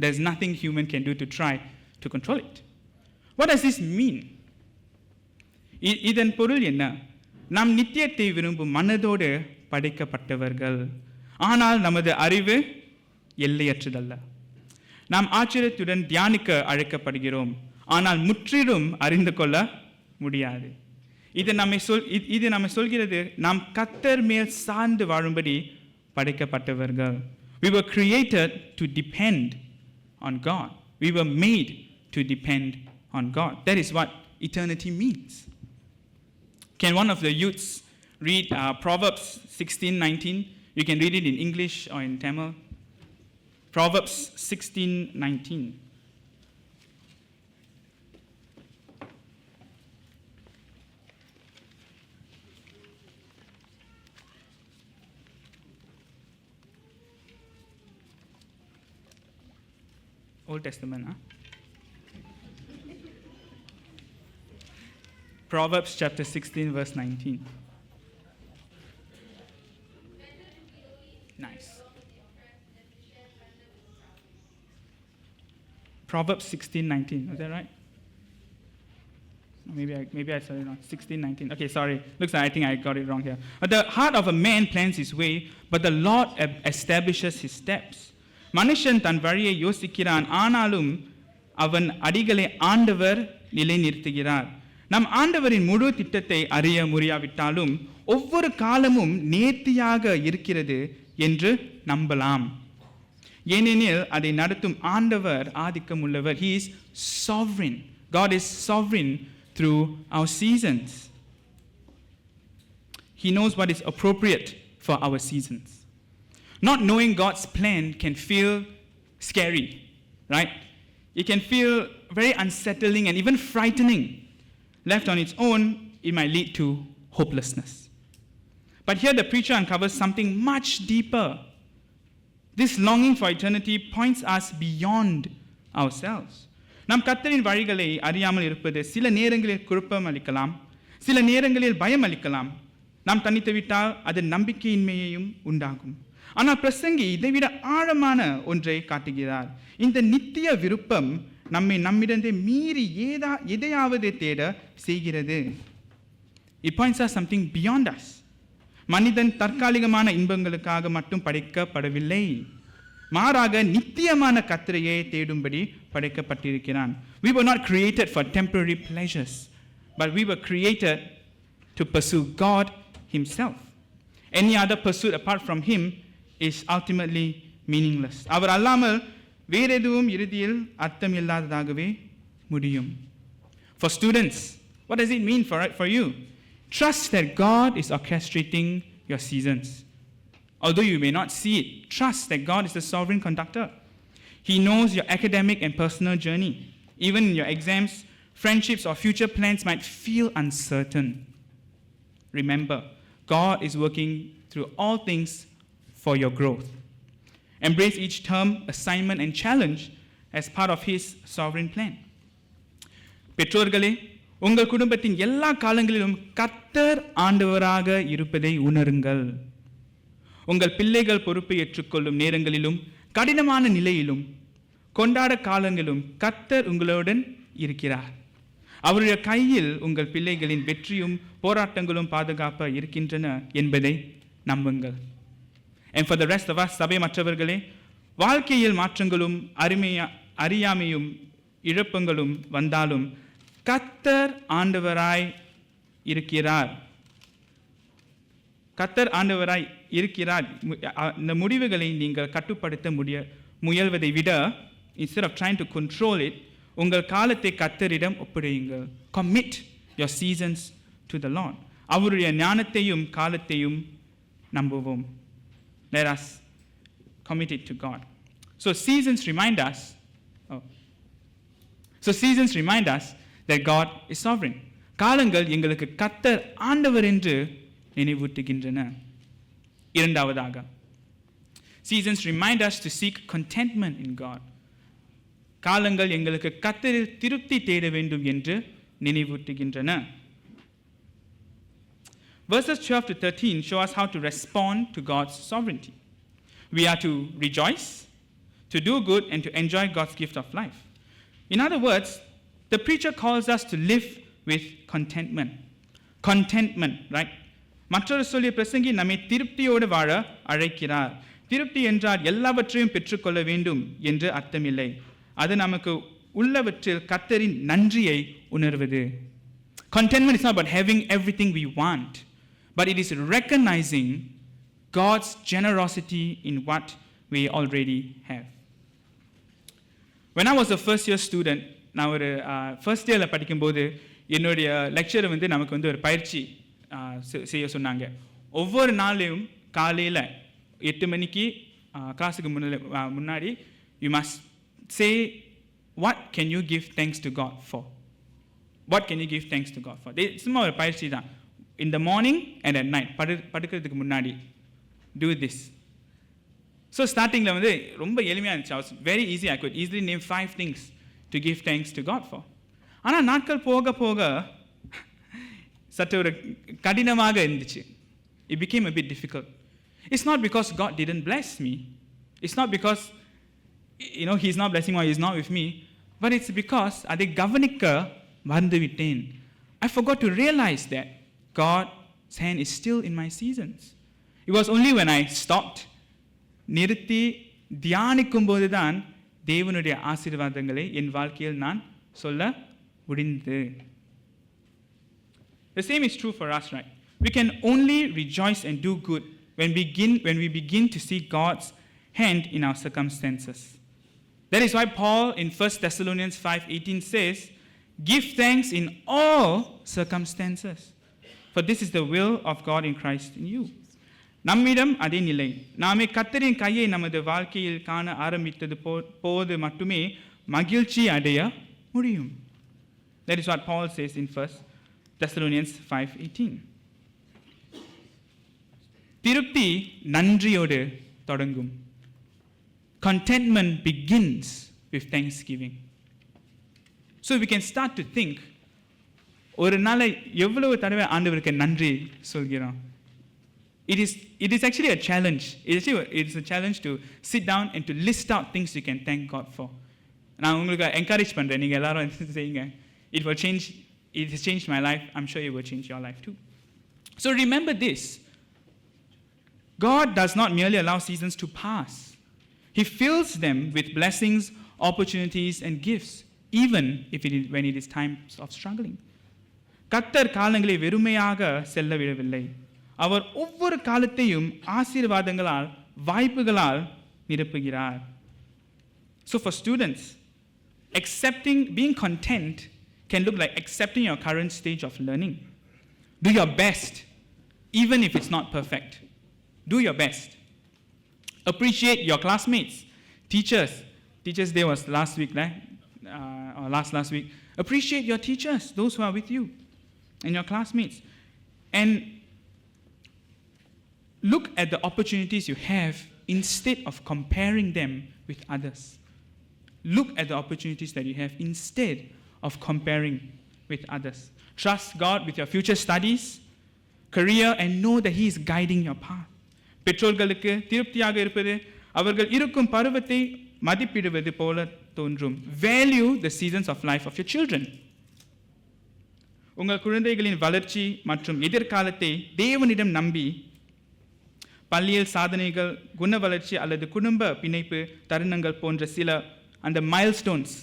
There's nothing human can do to try to control it. What does this mean? இதன் பொருள் என்ன? நாம் நித்தியத்தை விரும்பும் மனதோடு படைக்கப்பட்டவர்கள். ஆனால் நமது அறிவு எல்லையற்றதல்ல. நாம் ஆச்சரியத்துடன் தியானிக்க அழைக்கப்படுகிறோம். ஆனால் முற்றிலும் அறிந்து கொள்ள முடியாது. இது நம்மை சொல்கிறது, நாம் கர்த்தர் மேல் சார்ந்து வாழும்படி படைக்கப்பட்டவர்கள். We were created to depend on God. We were made to depend on God. That is what eternity means. Can one of the youths read Proverbs 16:19? You can read it in English or in Tamil. Proverbs 16:19. Old Testament. Proverbs chapter 16, verse 19. Nice. Proverbs 16:19. Is that right? Maybe I said it wrong. 16:19. Okay, sorry. Looks like I think I got it wrong here. But the heart of a man plans his way, but the Lord establishes his steps. மனுஷன் தன் வழியை யோசிக்கிறான், ஆனாலும் அவன் அடிகளை ஆண்டவர் நிலைநிறுத்துகிறார். நம் ஆண்டவரின் முழு திட்டத்தை அறிய முடியாவிட்டாலும் ஒவ்வொரு காலமும் நேர்த்தியாக இருக்கிறது என்று நம்பலாம். ஏனெனில் அதை நடத்தும் ஆண்டவர் ஆதிக்கம் உள்ளவர். He is sovereign. God is sovereign through our seasons. He knows what is appropriate for our seasons. Not knowing God's plan can feel scary, right? It can feel very unsettling and even frightening. Left on its own, it might lead to hopelessness. But here the preacher uncovers something much deeper. This longing for eternity points us beyond ourselves. நம் கர்த்தரின் வழிகளை அறியாமல் இருப்பது சில நேரங்களில் குழப்பம் அளிக்கலாம், சில நேரங்களில் பயம் அளிக்கலாம். நாம் தனித்து விட்டால் அது நம்பிக்கையின்மையையும் உண்டாகும். ஆனால் பிரசங்கி இதைவிட ஆழமான ஒன்றை காட்டுகிறார். இந்த நித்திய விருப்பம் நம்மிடந்தே மீறி எதையாவது தேட செய்கிறது. It points us something beyond us. மனிதன் தற்காலிகமான இன்பங்களுக்காக மட்டும் படைக்கப்படவில்லை, மாறாக நித்தியமான கர்த்தரையே தேடும்படி படைக்கப்பட்டிருக்கிறான். We were not created for temporary pleasures, but we were created to pursue God himself. Any other pursuit apart from him is ultimately meaningless. அவர் அல்லாமல் வேற எதுவும் இறுதியில் அர்த்தம் இல்லாததாகவே முடியும். For students, what does it mean for you? Trust that God is orchestrating your seasons. Although you may not see it, trust that God is the sovereign conductor. He knows your academic and personal journey. Even in your exams, friendships, or future plans might feel uncertain. Remember, God is working through all things for your growth. Embrace each term, assignment, and challenge as part of His sovereign plan. பெற்றோர்களே, உங்கள் குடும்பத்தின் எல்லா காலங்களிலும் கர்த்தர் ஆண்டவராக இருப்பதை உணருங்கள். உங்கள் பிள்ளைகள் பொறுப்பை ஏற்றுக்கொள்ளும் நேரங்களிலும் கடினமான நிலையிலும் கொண்டாட காலங்களிலும் கர்த்தர் உங்களுடன் இருக்கிறார். அவருடைய கையில் உங்கள் பிள்ளைகளின் வெற்றியும் போராட்டங்களும் பாதுகாப்பாக இருக்கின்றன என்பதை நம்புங்கள். And for the rest of us, சபை மற்றவர்களே, வாழ்க்கையில் மாற்றங்களும் அறியாமையும் இழப்புங்களும் வந்தாலும் கர்த்தர் ஆண்டவராய் இருக்கிறார். கர்த்தர் ஆண்டவராய் இருக்கிறார். இந்த முடிவுகளை நீங்கள் கட்டுப்படுத்த முயல்வதை விட, instead of trying to control it, உங்கள் காலத்தை கர்த்தரிடம் ஒப்படையுங்கள். Commit your seasons to the Lord. அவருடைய ஞானத்தையும் காலத்தையும் நம்புவோம். Let us commit it to God. So seasons remind us that God is sovereign. காலங்கள் எங்களுக்கு கர்த்தர் ஆண்டவர் என்று நினைவூட்டுகின்றன. இரண்டாவதாக, seasons remind us to seek contentment in God. காலங்கள் எங்களுக்கு கர்த்தரில் திருப்தி தேட வேண்டும் என்று நினைவூட்டுகின்றன. Verses 12 to 13 show us how to respond to God's sovereignty. We are to rejoice, to do good, and to enjoy God's gift of life. In other words, the preacher calls us to live with contentment. Contentment, right? மற்றொரு சொல்லிய பிரசங்கி நம்மை திருப்தியோடு வாழ அழைக்கிறார். திருப்தி என்றால் எல்லாவற்றையும் பெற்றுக்கொள்ள வேண்டும் என்று அர்த்தமில்லை. அது நமக்கு உள்ளவற்றில் கர்த்தரின் நன்றியை உணர்வது. Contentment is not about having everything we want, but it is recognizing God's generosity in what we already have. When I was a first year student, நான் ஒரு ஃபர்ஸ்ட் இயரில் படிக்கும்போது என்னுடைய லெக்சர் நமக்கு ஒரு பயிற்சி செய்ய சொன்னாங்க. ஒவ்வொரு நாளையும் காலையில் 8 மணிக்கு கிளாஸுக்கு முன்னாடி you must say, what can you give thanks to God for? What can you give thanks to God for? சும்மா ஒரு பயிற்சி தான். In the morning and at night, படுக்கிறதுக்கு முன்னாடி do this. ஸோ ஸ்டார்டிங்கில் வந்து ரொம்ப எளிமையாக இருந்துச்சு. I was very easy. I could easily name 5 things to give thanks to God for. ஆனால் நாட்கள் போக போக சற்று ஒரு கடினமாக இருந்துச்சு. It became a bit difficult. It's not because God didn't bless me. It's not because, He's not blessing me or He's not with me. But it's because அதை கவனிக்க மறந்துவிட்டேன். I forgot to realize that God's hand is still in my seasons. It was only when I stopped, நிறுத்தி தியானிக்கும் போது தான் தேவனுடைய ஆசீர்வாதங்களை என் வாழ்க்கையில் நான் சொல்ல முடிந்தது. The same is true for us, right? We can only rejoice and do good when we begin to see God's hand in our circumstances. That is why Paul in 1 Thessalonians 5:18 says, "Give thanks in all circumstances, for this is the will of God in Christ in you." நம்மிடம் அதே நிலை. நாமே கர்த்தரின் கையை நமது வாழ்க்கையில் காண ஆரம்பித்தது போது மட்டுமே மகிழ்ச்சி அடைய முடியும். That is what Paul says in 1 Thessalonians 5:18. திருப்தி நன்றியோடு தொடங்கும். Contentment begins with thanksgiving. So we can start to think, ஒரு நாளை எவ்வளவு தடவை ஆண்டவருக்கு நன்றி சொல்கிறோம். It is actually a challenge. It is a challenge to sit down and to list out things you can thank God for. நான் உங்களுக்கு encourage பண்றேன், நீங்க எல்லாரும் செய்யுங்க. It has changed my life. I'm sure it will change your life too. So remember this. God does not merely allow seasons to pass. He fills them with blessings, opportunities and gifts, even when it is times of struggling. கர்த்தர் காலங்களை வெறுமையாக செல்ல விடவில்லை. அவர் ஒவ்வொரு காலத்தையும் ஆசீர்வாதங்களால் வாய்ப்புகளால் நிரப்புகிறார். So for students, being content can look like accepting your current stage of learning. Do your best, even if it's not perfect. Do your best. Appreciate your classmates, teachers. Teachers' Day was last week, right? Or last week. Appreciate your teachers, those who are with you, and your classmates. And look at the opportunities you have instead of comparing them with others. Look at the opportunities that you have instead of comparing with others. Trust God with your future studies, career, and know that He is guiding your path. பெற்றோர்களுக்கு திருப்தியாக இருப்பது அவர்கள் இருக்கும் பருவத்தை மதிப்பிடுவது போல தோன்றும். Value the seasons of life of your children. உங்கள் குழந்தைகளின் வளர்ச்சி மற்றும் எதிர்காலத்தை தேவனிடம் நம்பி பள்ளியில் சாதனைகள், குண வளர்ச்சி அல்லது குடும்ப பிணைப்பு தருணங்கள் போன்ற சில அந்த மைல்ஸ்டோன்ஸ்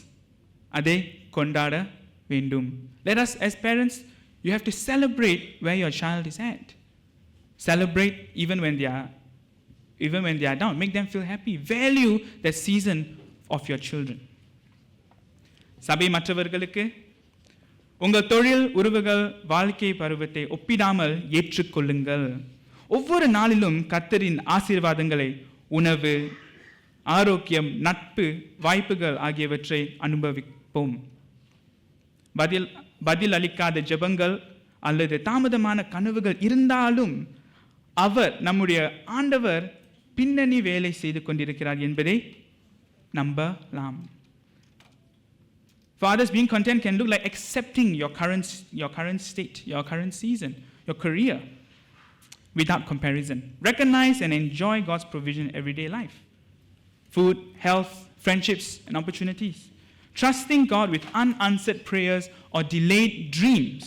அதை கொண்டாட வேண்டும். Let us as parents, you have to celebrate where your child is at. Celebrate even when they are down. Make them feel happy. Value the season of your children. சபை மற்றவர்களுக்கு உங்கள் தொழில் உறவுகள் வாழ்க்கை பருவத்தை ஒப்பிடாமல் ஏற்றுக்கொள்ளுங்கள். ஒவ்வொரு நாளிலும் கர்த்தரின் ஆசீர்வாதங்களை உணவு, ஆரோக்கியம், நட்பு, வாய்ப்புகள் ஆகியவற்றை அனுபவிப்போம். பதில் அளிக்காத ஜெபங்கள் அல்லது தாமதமான கனவுகள் இருந்தாலும் நம்முடைய ஆண்டவர் பின்னணி வேலை செய்து கொண்டிருக்கிறார் என்பதை நம்பலாம். Fathers, being content can look like accepting your current state, your current season, your career, without comparison. Recognize and enjoy God's provision in everyday life. Food, health, friendships, and opportunities. Trusting God with unanswered prayers or delayed dreams,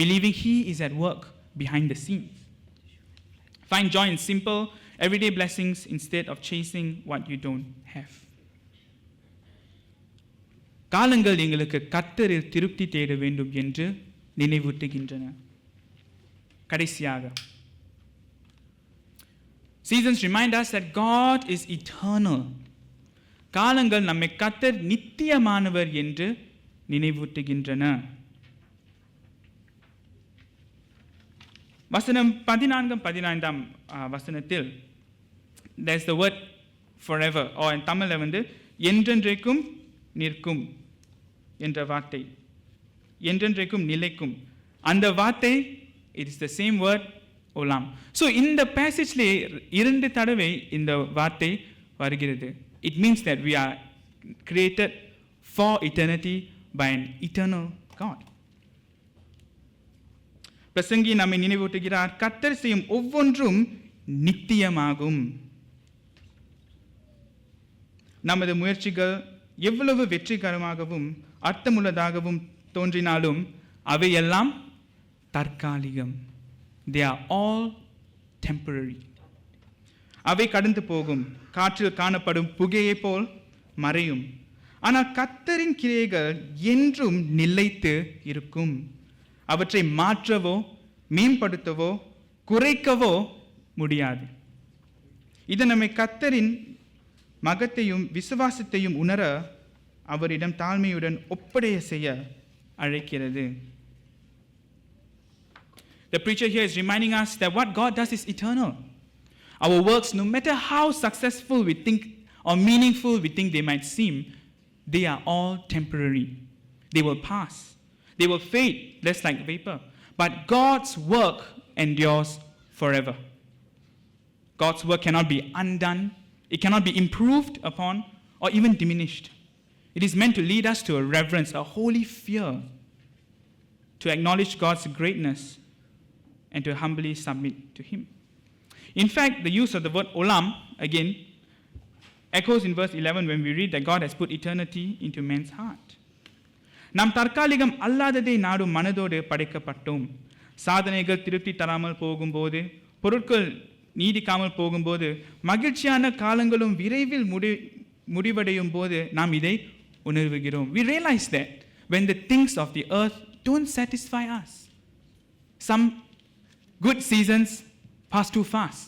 believing He is at work behind the scenes. Find joy in simple, everyday blessings instead of chasing what you don't have. காலங்கள் எங்களுக்கு கர்த்தரில் திருப்தி தேட வேண்டும் என்று நினைவூட்டுகின்றன. கடைசியாக, seasons remind us that God is eternal. காலங்கள் நம்மை கர்த்தர் நித்தியமானவர் என்று நினைவூட்டுகின்றன. வசனம் 14-15 வசனத்தில் there's the word forever, or in தமிழ்ல வந்து என்றென்றைக்கும் நிற்கும் என்ற வார்த்தை, என்றென்றைக்கும் நிலைக்கும். அந்த வார்த்தை, it is the same word olam. So in the passage le இரண்டு தடவை இந்த வார்த்தை வருகிறது. It means that we are created for eternity by an eternal God. பிரசங்கி நம்மை நினைவூட்டுகிறார், கர்த்தர் செய்யும் ஒவ்வொன்றும் நித்தியமாகும். நமது முயற்சிகள் எவ்வளவு வெற்றிகரமாகவும் அர்த்தமுள்ளதாகவும் தோன்றினாலும் அவையெல்லாம் தற்காலிகம். They are all temporary. அவை கடந்து போகும், காற்றில் காணப்படும் புகையை போல் மறையும். ஆனால் கர்த்தரின் கிரியைகள் என்றும் நிலைத்து இருக்கும். அவற்றை மாற்றவோ மேம்படுத்தவோ குறைக்கவோ முடியாது. இது நம்மை கர்த்தரின் மகத்தையும் விசுவாசத்தையும் உணர அவரிடம் தாழ்மையுடன் ஒப்படைய செய்ய அழைக்கிறது. The preacher here is reminding us that what God does is eternal. Our works, no matter how successful we think or meaningful we think they might seem, they are all temporary. They will pass. They will fade, just like vapor. But God's work endures forever. God's work cannot be undone. It cannot be improved upon or even diminished. It is meant to lead us to a reverence, a holy fear, to acknowledge God's greatness and to humbly submit to Him. In fact, the use of the word olam, again, echoes in verse 11 when we read that God has put eternity into man's heart. நாம் தற்காலிகம் அல்லாததை நாடும் மனதோடு படைக்கப்பட்டோம். சாதனைகள் திருப்தி தராமல் போகும்போது, பொருட்கள் நீடிக்காமல் போகும்போது, மகிழ்ச்சியான காலங்களும் விரைவில் முடிவடையும் போது நாம் இதை உணர்வுகிறோம். We realize that when the things of the earth don't satisfy us, some good seasons pass too fast.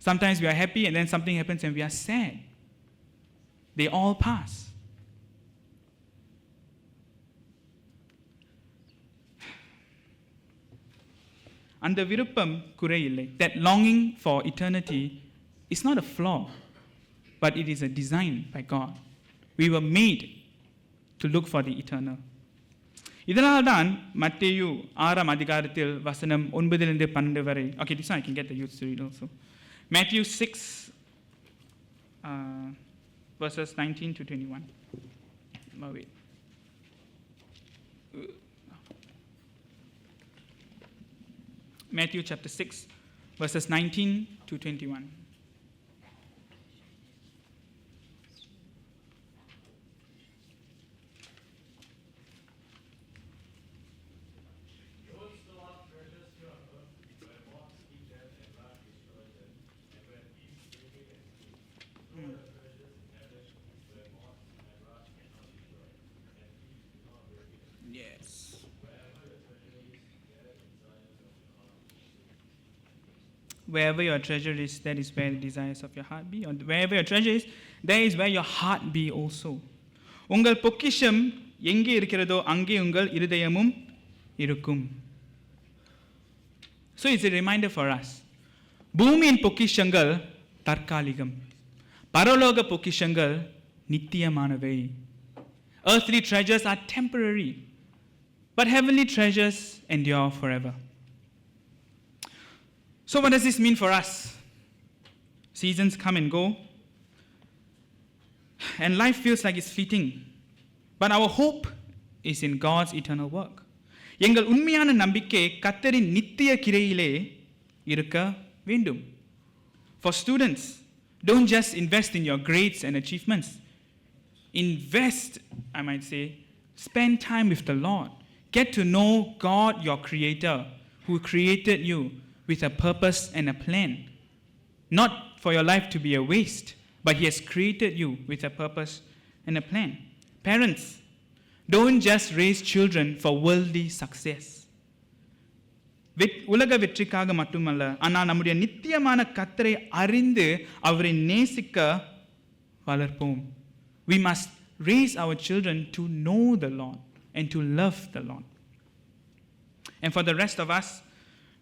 Sometimes we are happy and then something happens and we are sad. They all pass. அந்த விருப்பம் குறையில்லை. That longing for eternity is not a flaw, but it is a design by God. We were made to look for the eternal. இதனால்தான் மத்தேயு 6 அதிகாரத்தில் வசனம் 9 12 வரை. Okay, this one I can get the youth to read also. Matthew 6 verses 19 to 21. Wait. Matthew chapter 6, verses 19 to 21. Wherever your treasure is, that is where the desires of your heart be. Or wherever your treasure is, there is where your heart be also. உங்கள் பொக்கிஷம் எங்கே இருக்கிறதோ அங்கே உங்கள் இருதயமும் இருக்கும். So it's a reminder for us. பூமியின் பொக்கிஷங்கள் தற்காலிகம். பரலோக பொக்கிஷங்கள் நித்தியமானவை. Earthly treasures are temporary, but heavenly treasures endure forever. So what does this mean for us? Seasons come and go, and life feels like it's fleeting. But our hope is in God's eternal work. எங்கள் உண்மையான நம்பிக்கை கர்த்தரின் நித்திய கிரையிலே இருக்க வேண்டும். For students, don't just invest in your grades and achievements. Invest, I might say, spend time with the Lord. Get to know God, your Creator, who created you with a purpose and a plan. Not for your life to be a waste, but He has created you with a purpose and a plan. Parents, don't just raise children for worldly success. உலக வெற்றிக்காக மட்டுமல்ல, ஆனால் நம்முடைய நித்தியமான கர்த்தரை அறிந்து அவரை நேசிக்க வளர்ப்போம். We must raise our children to know the Lord and to love the Lord. And for the rest of us,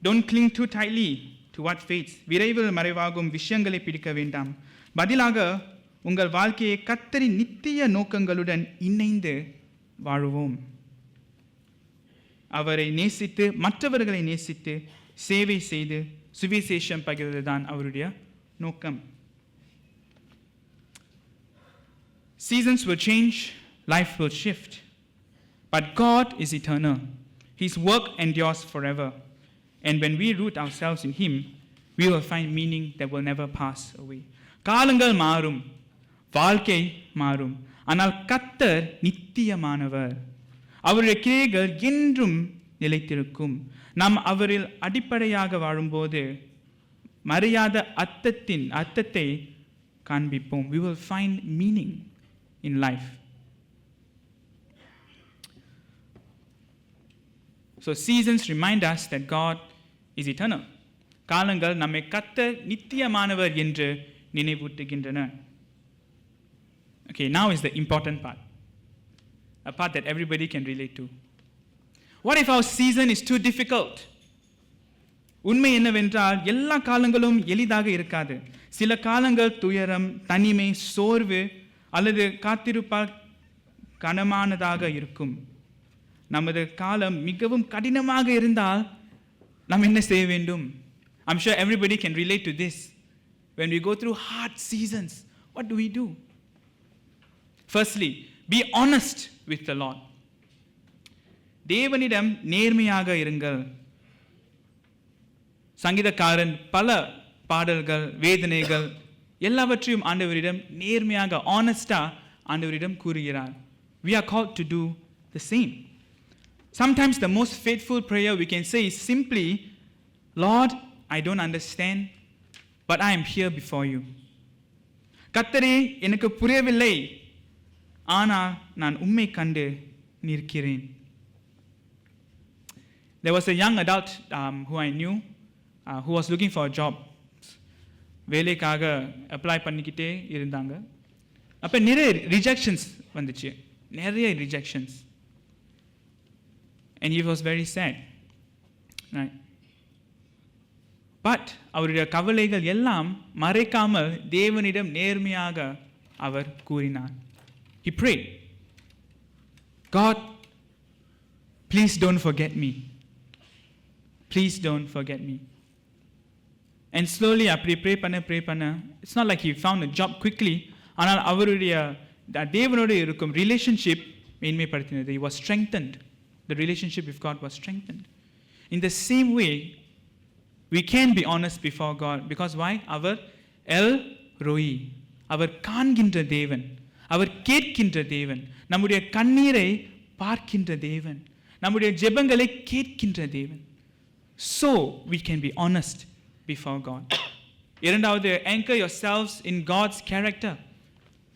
don't cling too tightly to what fades. விரைவில் மறைவாகும் விஷயங்களை பிடிக்க வேண்டாம். பதிலாக உங்கள் வாழ்க்கையை கர்த்தரின் நித்திய நோக்கங்களுடன் இணைந்து வாழுவோம். அவரை நேசித்து மற்றவர்களை நேசித்து சேவை செய்து சுவிசேஷம் பகிர்வது தான் அவருடைய நோக்கம். Seasons will change, life will shift, but God is eternal. His work endures forever, and when we root ourselves in Him, we will find meaning that will never pass away. காலங்கள் மாறும், வாழ்க்கை மாறும், ஆனால் கர்த்தர் நித்தியமானவர். அவருடைய கிரியைகள் என்றும் நிலைத்திருக்கும். நாம் அவரில் அடிப்படையாக வாழும்போது மறையாத அர்த்தத்தை காண்பிப்போம். We will find meaning in life. So seasons remind us that God is eternal. காலங்கள் நம்மை கர்த்தர் நித்தியமானவர் என்று நினைவூட்டுகின்றன. Okay, now is the important part. A part that everybody can relate to. What if our season is too difficult? உண்மை என்னவென்றால் எல்லா காலங்களும் எளிதாக இருக்காது. சில காலங்கள் துயரம், தனிமை, சோர்வு அல்லது காத்திருப்பால் கனமானதாக இருக்கும். நமது காலம் மிகவும் கடினமாக இருந்தால் நாம் என்ன செய்ய வேண்டும்? I'm sure everybody can relate to this. When we go through hard seasons, what do we do? Firstly, be honest with the Lord. தேவனிடம் நேர்மையாக இருங்கள். சங்கீதக்காரன் பல பாடல்கள், வேதனைகள் எல்லாவற்றையும் ஆண்டவரிடம் நேர்மையாக ஆனஸ்டா ஆண்டவரிடம் கூறுகிறார். We are called to do the same. Sometimes the most faithful prayer we can say is simply, Lord, I don't understand, but I am here before you. கர்த்தரே, எனக்கு புரியவில்லை, ஆனால் நான் உம்மை கண்டு நிற்கிறேன். There was a young adult who I knew who was looking for a job. வேலைக்காக அப்ளை பண்ணிக்கிட்டே இருந்தாங்க. அப்போ நிறைய ரிஜெக்ஷன்ஸ் வந்துச்சு, நிறைய rejections. And he was very sad. Right? But அவருடைய கவலைகள் எல்லாம் மறைக்காமல் தேவனிடம் நேர்மையாக அவர் கூறினார். He prayed, God, please don't forget me. Please don't forget me. And slowly அப்படி pray பண்ண it's not like he found a job quickly, ஆனால் அவருடைய தேவனோடு இருக்கும் relationship மேன்மைப்படுத்தினது. He was strengthened. The relationship with God was strengthened. In the same way, we can be honest before God, because why? Our El Roi, அவர் காண்கின்ற தேவன், அவர் கேட்கின்ற தேவன், நம்முடைய கண்ணீரை பார்க்கின்ற தேவன், நம்முடைய ஜெபங்களை கேட்கின்ற தேவன். So we can be honest before God. இரண்டாவது, anchor yourselves in God's character,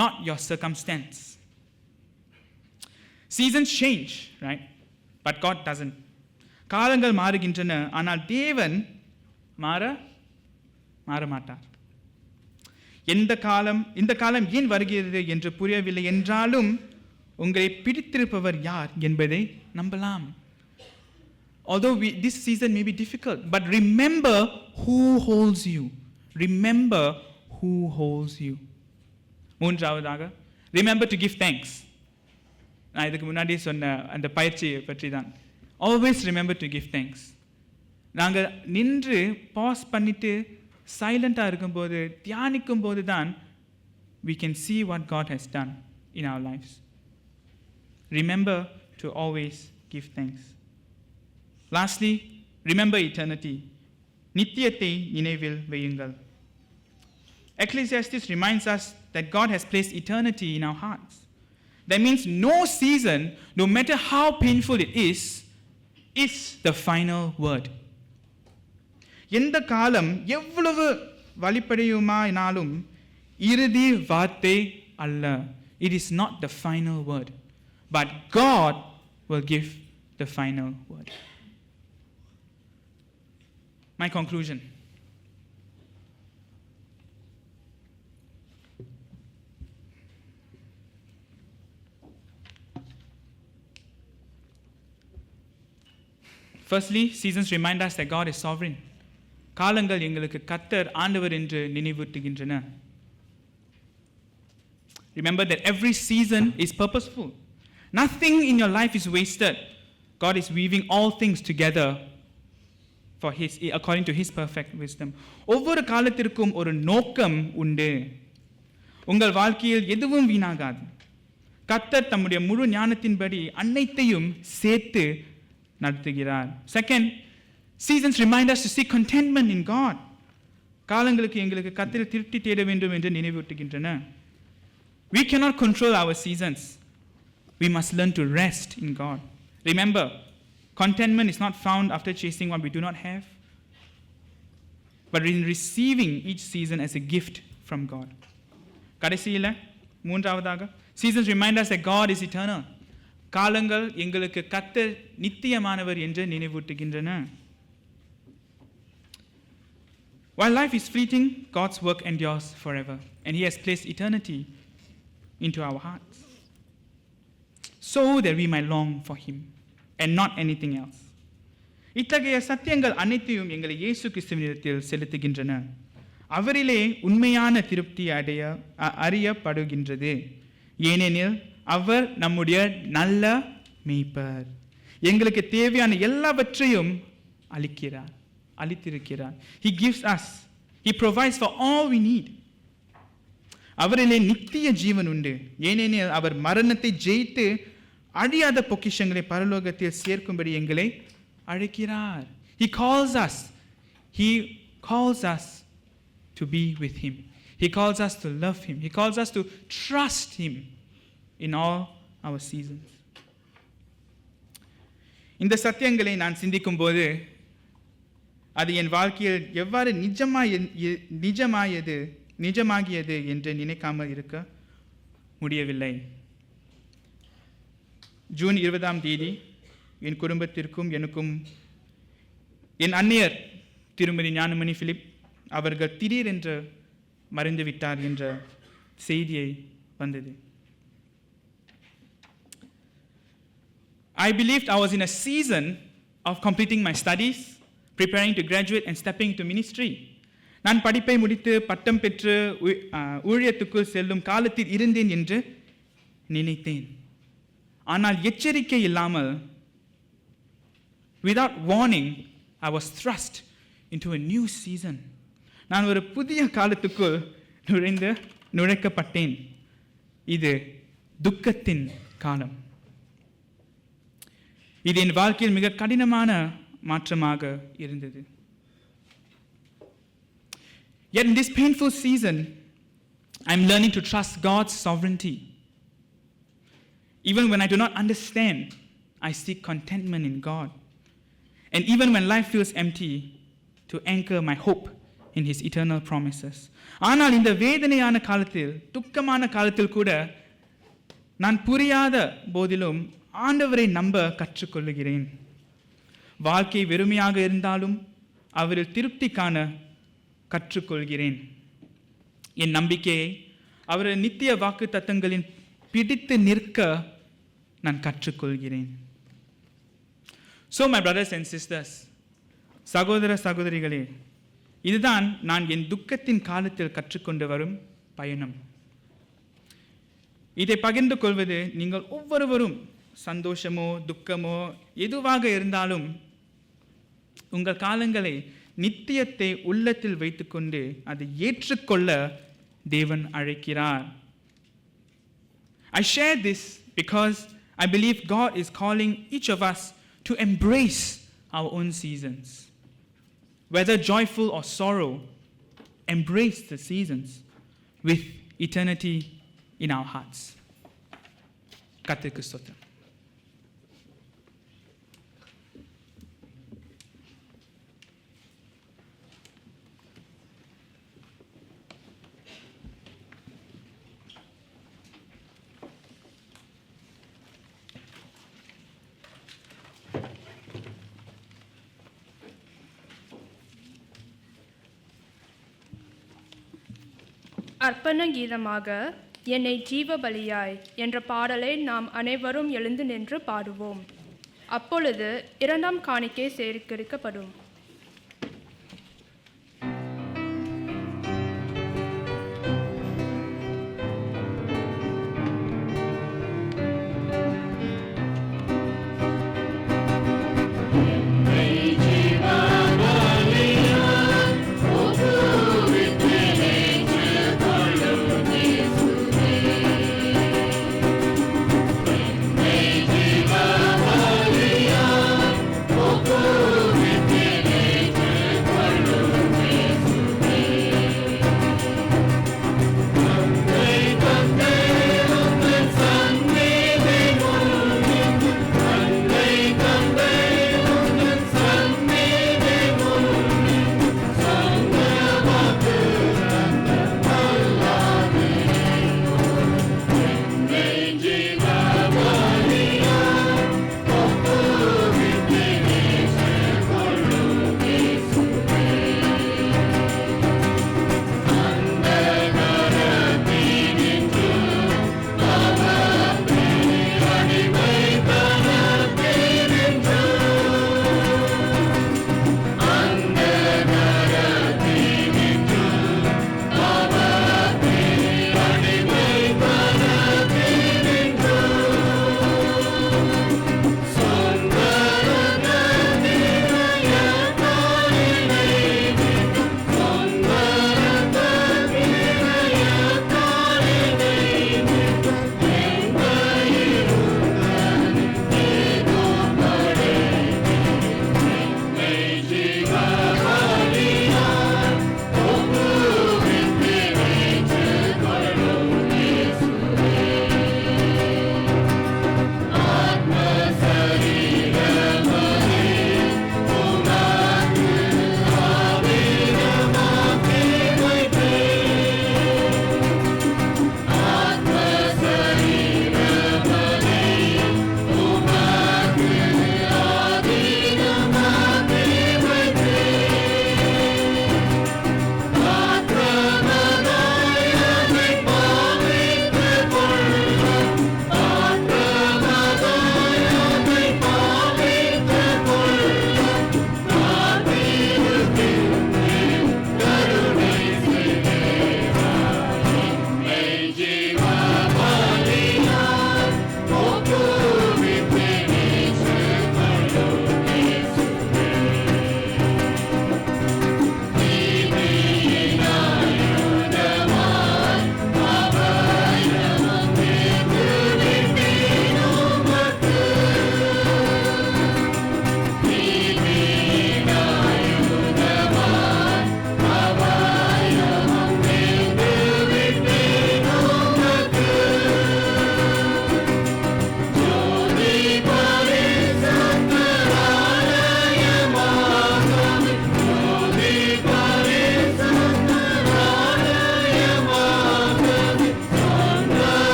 not your circumstance. Seasons change, right? But God doesn't. காலங்கள் மாறுகின்றன, ஆனால் தேவன் மாற மாட்டார். இந்த காலம் ஏன் வருகிறது என்று புரியவில்லை என்றாலும் உங்களை பிடித்திருப்பவர் யார் என்பதை நம்பலாம். Although this season may be difficult, but remember who holds you. Remember who holds you. மூன்றாவதாக, remember to give thanks. நான் இதுக்கு முன்னாடி சொன்ன அந்த பயிற்சியை பற்றி தான். Always remember to give thanks. நாங்கள் நின்று பாஸ் பண்ணிட்டு சைலண்டாக இருக்கும்போது, தியானிக்கும் போது தான் we can see what God has done in our lives. Remember to always give thanks. Lastly, remember eternity. நித்தியத்தை நினைவில் வையுங்கள். Ecclesiastes reminds us that God has placed eternity in our hearts. That means no season, no matter how painful it is the final word. எந்த காலம் எவ்வளவு வலிப்படையுமானாலும் இறுதி வார்த்தை அல்ல. It is not the final word, but God will give the final word. My conclusion. Firstly, seasons remind us that God is sovereign. காலங்கள் எங்களுக்கு கர்த்தர் ஆண்டவர் என்று நினைவூட்டுகின்றன. Remember that every season is purposeful. Nothing in your life is wasted. God is weaving all things together according to his perfect wisdom. ஒவ்வொரு காலத்திற்கும் ஒரு நோக்கம் உண்டு. உங்கள் வாழ்க்கையில் எதுவும் வீணாகாது. கர்த்தர் தம்முடைய முழு ஞானத்தின்படி அனைத்தையும் சேர்த்து நடத்துகிறார். Second, seasons remind us to seek contentment in God. காலங்களுக்கு எங்களுக்கு கர்த்தரில் திருப்தி தேட வேண்டும் என்று நினைவூட்டுகின்றன. We cannot control our seasons. We must learn to rest in God. Remember, contentment is not found after chasing what we do not have, but in receiving each season as a gift from God. கடைசியில் மூன்றாவதாக, seasons remind us that God is eternal. காலங்கள் எங்களுக்கு கர்த்தர் நித்தியமானவர் என்று நினைவூட்டுகின்றன. While life is fleeting, God's work endures forever, and He has placed eternity into our hearts, so that we might long for Him and not anything else. இத்தகைய சத்தியங்கள் அனைத்தையும் எங்களை இயேசு கிறிஸ்துவினிடத்தில் செலுத்துகின்றன. அவரிலே உண்மையான திருப்தி அறியப்படுகின்றது. ஏனெனில் அவர் நம்முடைய நல்ல மேய்ப்பர். எங்களுக்கு தேவையான எல்லாவற்றையும் அளித்திருக்கிறார். He gives us. He provides for all we need. அவரிலே நித்திய ஜீவன் உண்டு. ஏனெனில் அவர் மரணத்தை ஜெயித்து அழியாத பொக்கிஷங்களை பரலோகத்தில் சேர்க்கும்படி எங்களை அழைக்கிறார். He calls us to be with Him. He calls us to love Him. He calls us to trust Him in all our seasons. இந்த சத்தியங்களை நான் சிந்திக்கும் போது அது என் வாழ்க்கையில் எவ்வாறு நிஜமாகியது என்று நினைக்காமல் இருக்க முடியவில்லை. ஜூன் 20 என் குடும்பத்திற்கும் எனக்கும் என் அன்னையர் திருமதி ஞானமணி பிலிப் அவர்கள் திடீரென்று மறைந்துவிட்டார் என்ற செய்தியை வந்தது. I believed I was in a season of completing my studies, preparing to graduate and stepping into ministry. நான் படிப்பை முடித்து பட்டம் பெற்று ஊழியத்துக்குள் செல்லும் காலத்தில் இருந்தேன் என்று நினைத்தேன். ஆனால் எச்சரிக்கை இல்லாமல், without warning, I was thrust into a new season. நான் ஒரு புதிய காலத்துக்குள் நுழைக்கப்பட்டேன். இது துக்கத்தின் காலம். இது என் வாழ்க்கையில் மிக கடினமான மாற்றமாக இருந்தது. Yet in this painful season, I'm learning to trust God's sovereignty. Even when I do not understand, I seek contentment in God. And even when life feels empty, to anchor my hope in His eternal promises. ஆனால் இந்த வேதனையான காலத்தில், துக்கமான காலத்தில் கூட நான் புரியாத போதிலும் ஆண்டவரை நம்ப கற்றுக்கொள்ளுகிறேன். வாழ்க்கை வெறுமையாக இருந்தாலும் அவரில் திருப்தி காண கற்றுக்கொள்கிறேன். என் நம்பிக்கையை அவரது நித்திய வாக்கு தத்தங்களின் பிடித்து நிற்க நான் கற்றுக்கொள்கிறேன். So my brothers and sisters, சகோதர சகோதரிகளே, இதுதான் நான் என் துக்கத்தின் காலத்தில் கற்றுக்கொண்டு வரும் பயணம். இதை பகிர்ந்து கொள்வது நீங்கள் ஒவ்வொருவரும் சந்தோஷமோ துக்கமோ எதுவாக இருந்தாலும் உங்கள் காலங்களை நித்தியத்தை உள்ளத்தில் வைத்துக்கொண்டு அதை ஏற்றுக்கொள்ள தேவன் அழைக்கிறார். I share this because I believe God is calling each of us to embrace our own seasons. Whether joyful or sorrow, embrace the seasons with eternity in our hearts. கர்த்தருக்கு ஸ்தோத்திரம். அர்ப்பண கீதமாக என்னை ஜீவ பலியாய் என்ற பாடலை நாம் அனைவரும் எழுந்து நின்று பாடுவோம். அப்பொழுது இரண்டாம் காணிக்கை சேகரிக்கப்படும். ஜீவ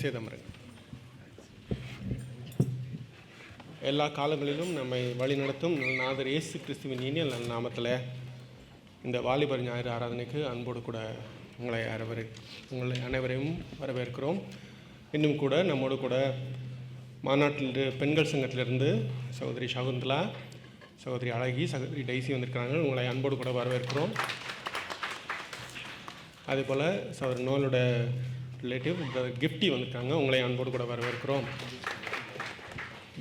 சேதமருங்க. எல்லா காலங்களிலும் நம்மை வழிநடத்தும் நாதர் இயேசு கிறிஸ்துவின் இனிய நாமத்தில் இந்த வாலிபர் ஞாயிறு ஆராதனைக்கு அன்போடு கூட உங்களை அனைவரையும் வரவேற்கிறோம். இன்னும் கூட நம்மோடு கூட மாநாட்டில் பெண்கள் சங்கத்திலிருந்து சகோதரி சகுந்தலா, சகோதரி அழகி, சகோதரி டைசி வந்திருக்கிறாங்க. உங்களை அன்போடு கூட வரவேற்கிறோம். அதே போல் சகோதரி நோலோட ரிலேட்டிவ் கிஃப்டி வந்திருக்காங்க. உங்களை அன்போடு கூட வரவேற்கிறோம்.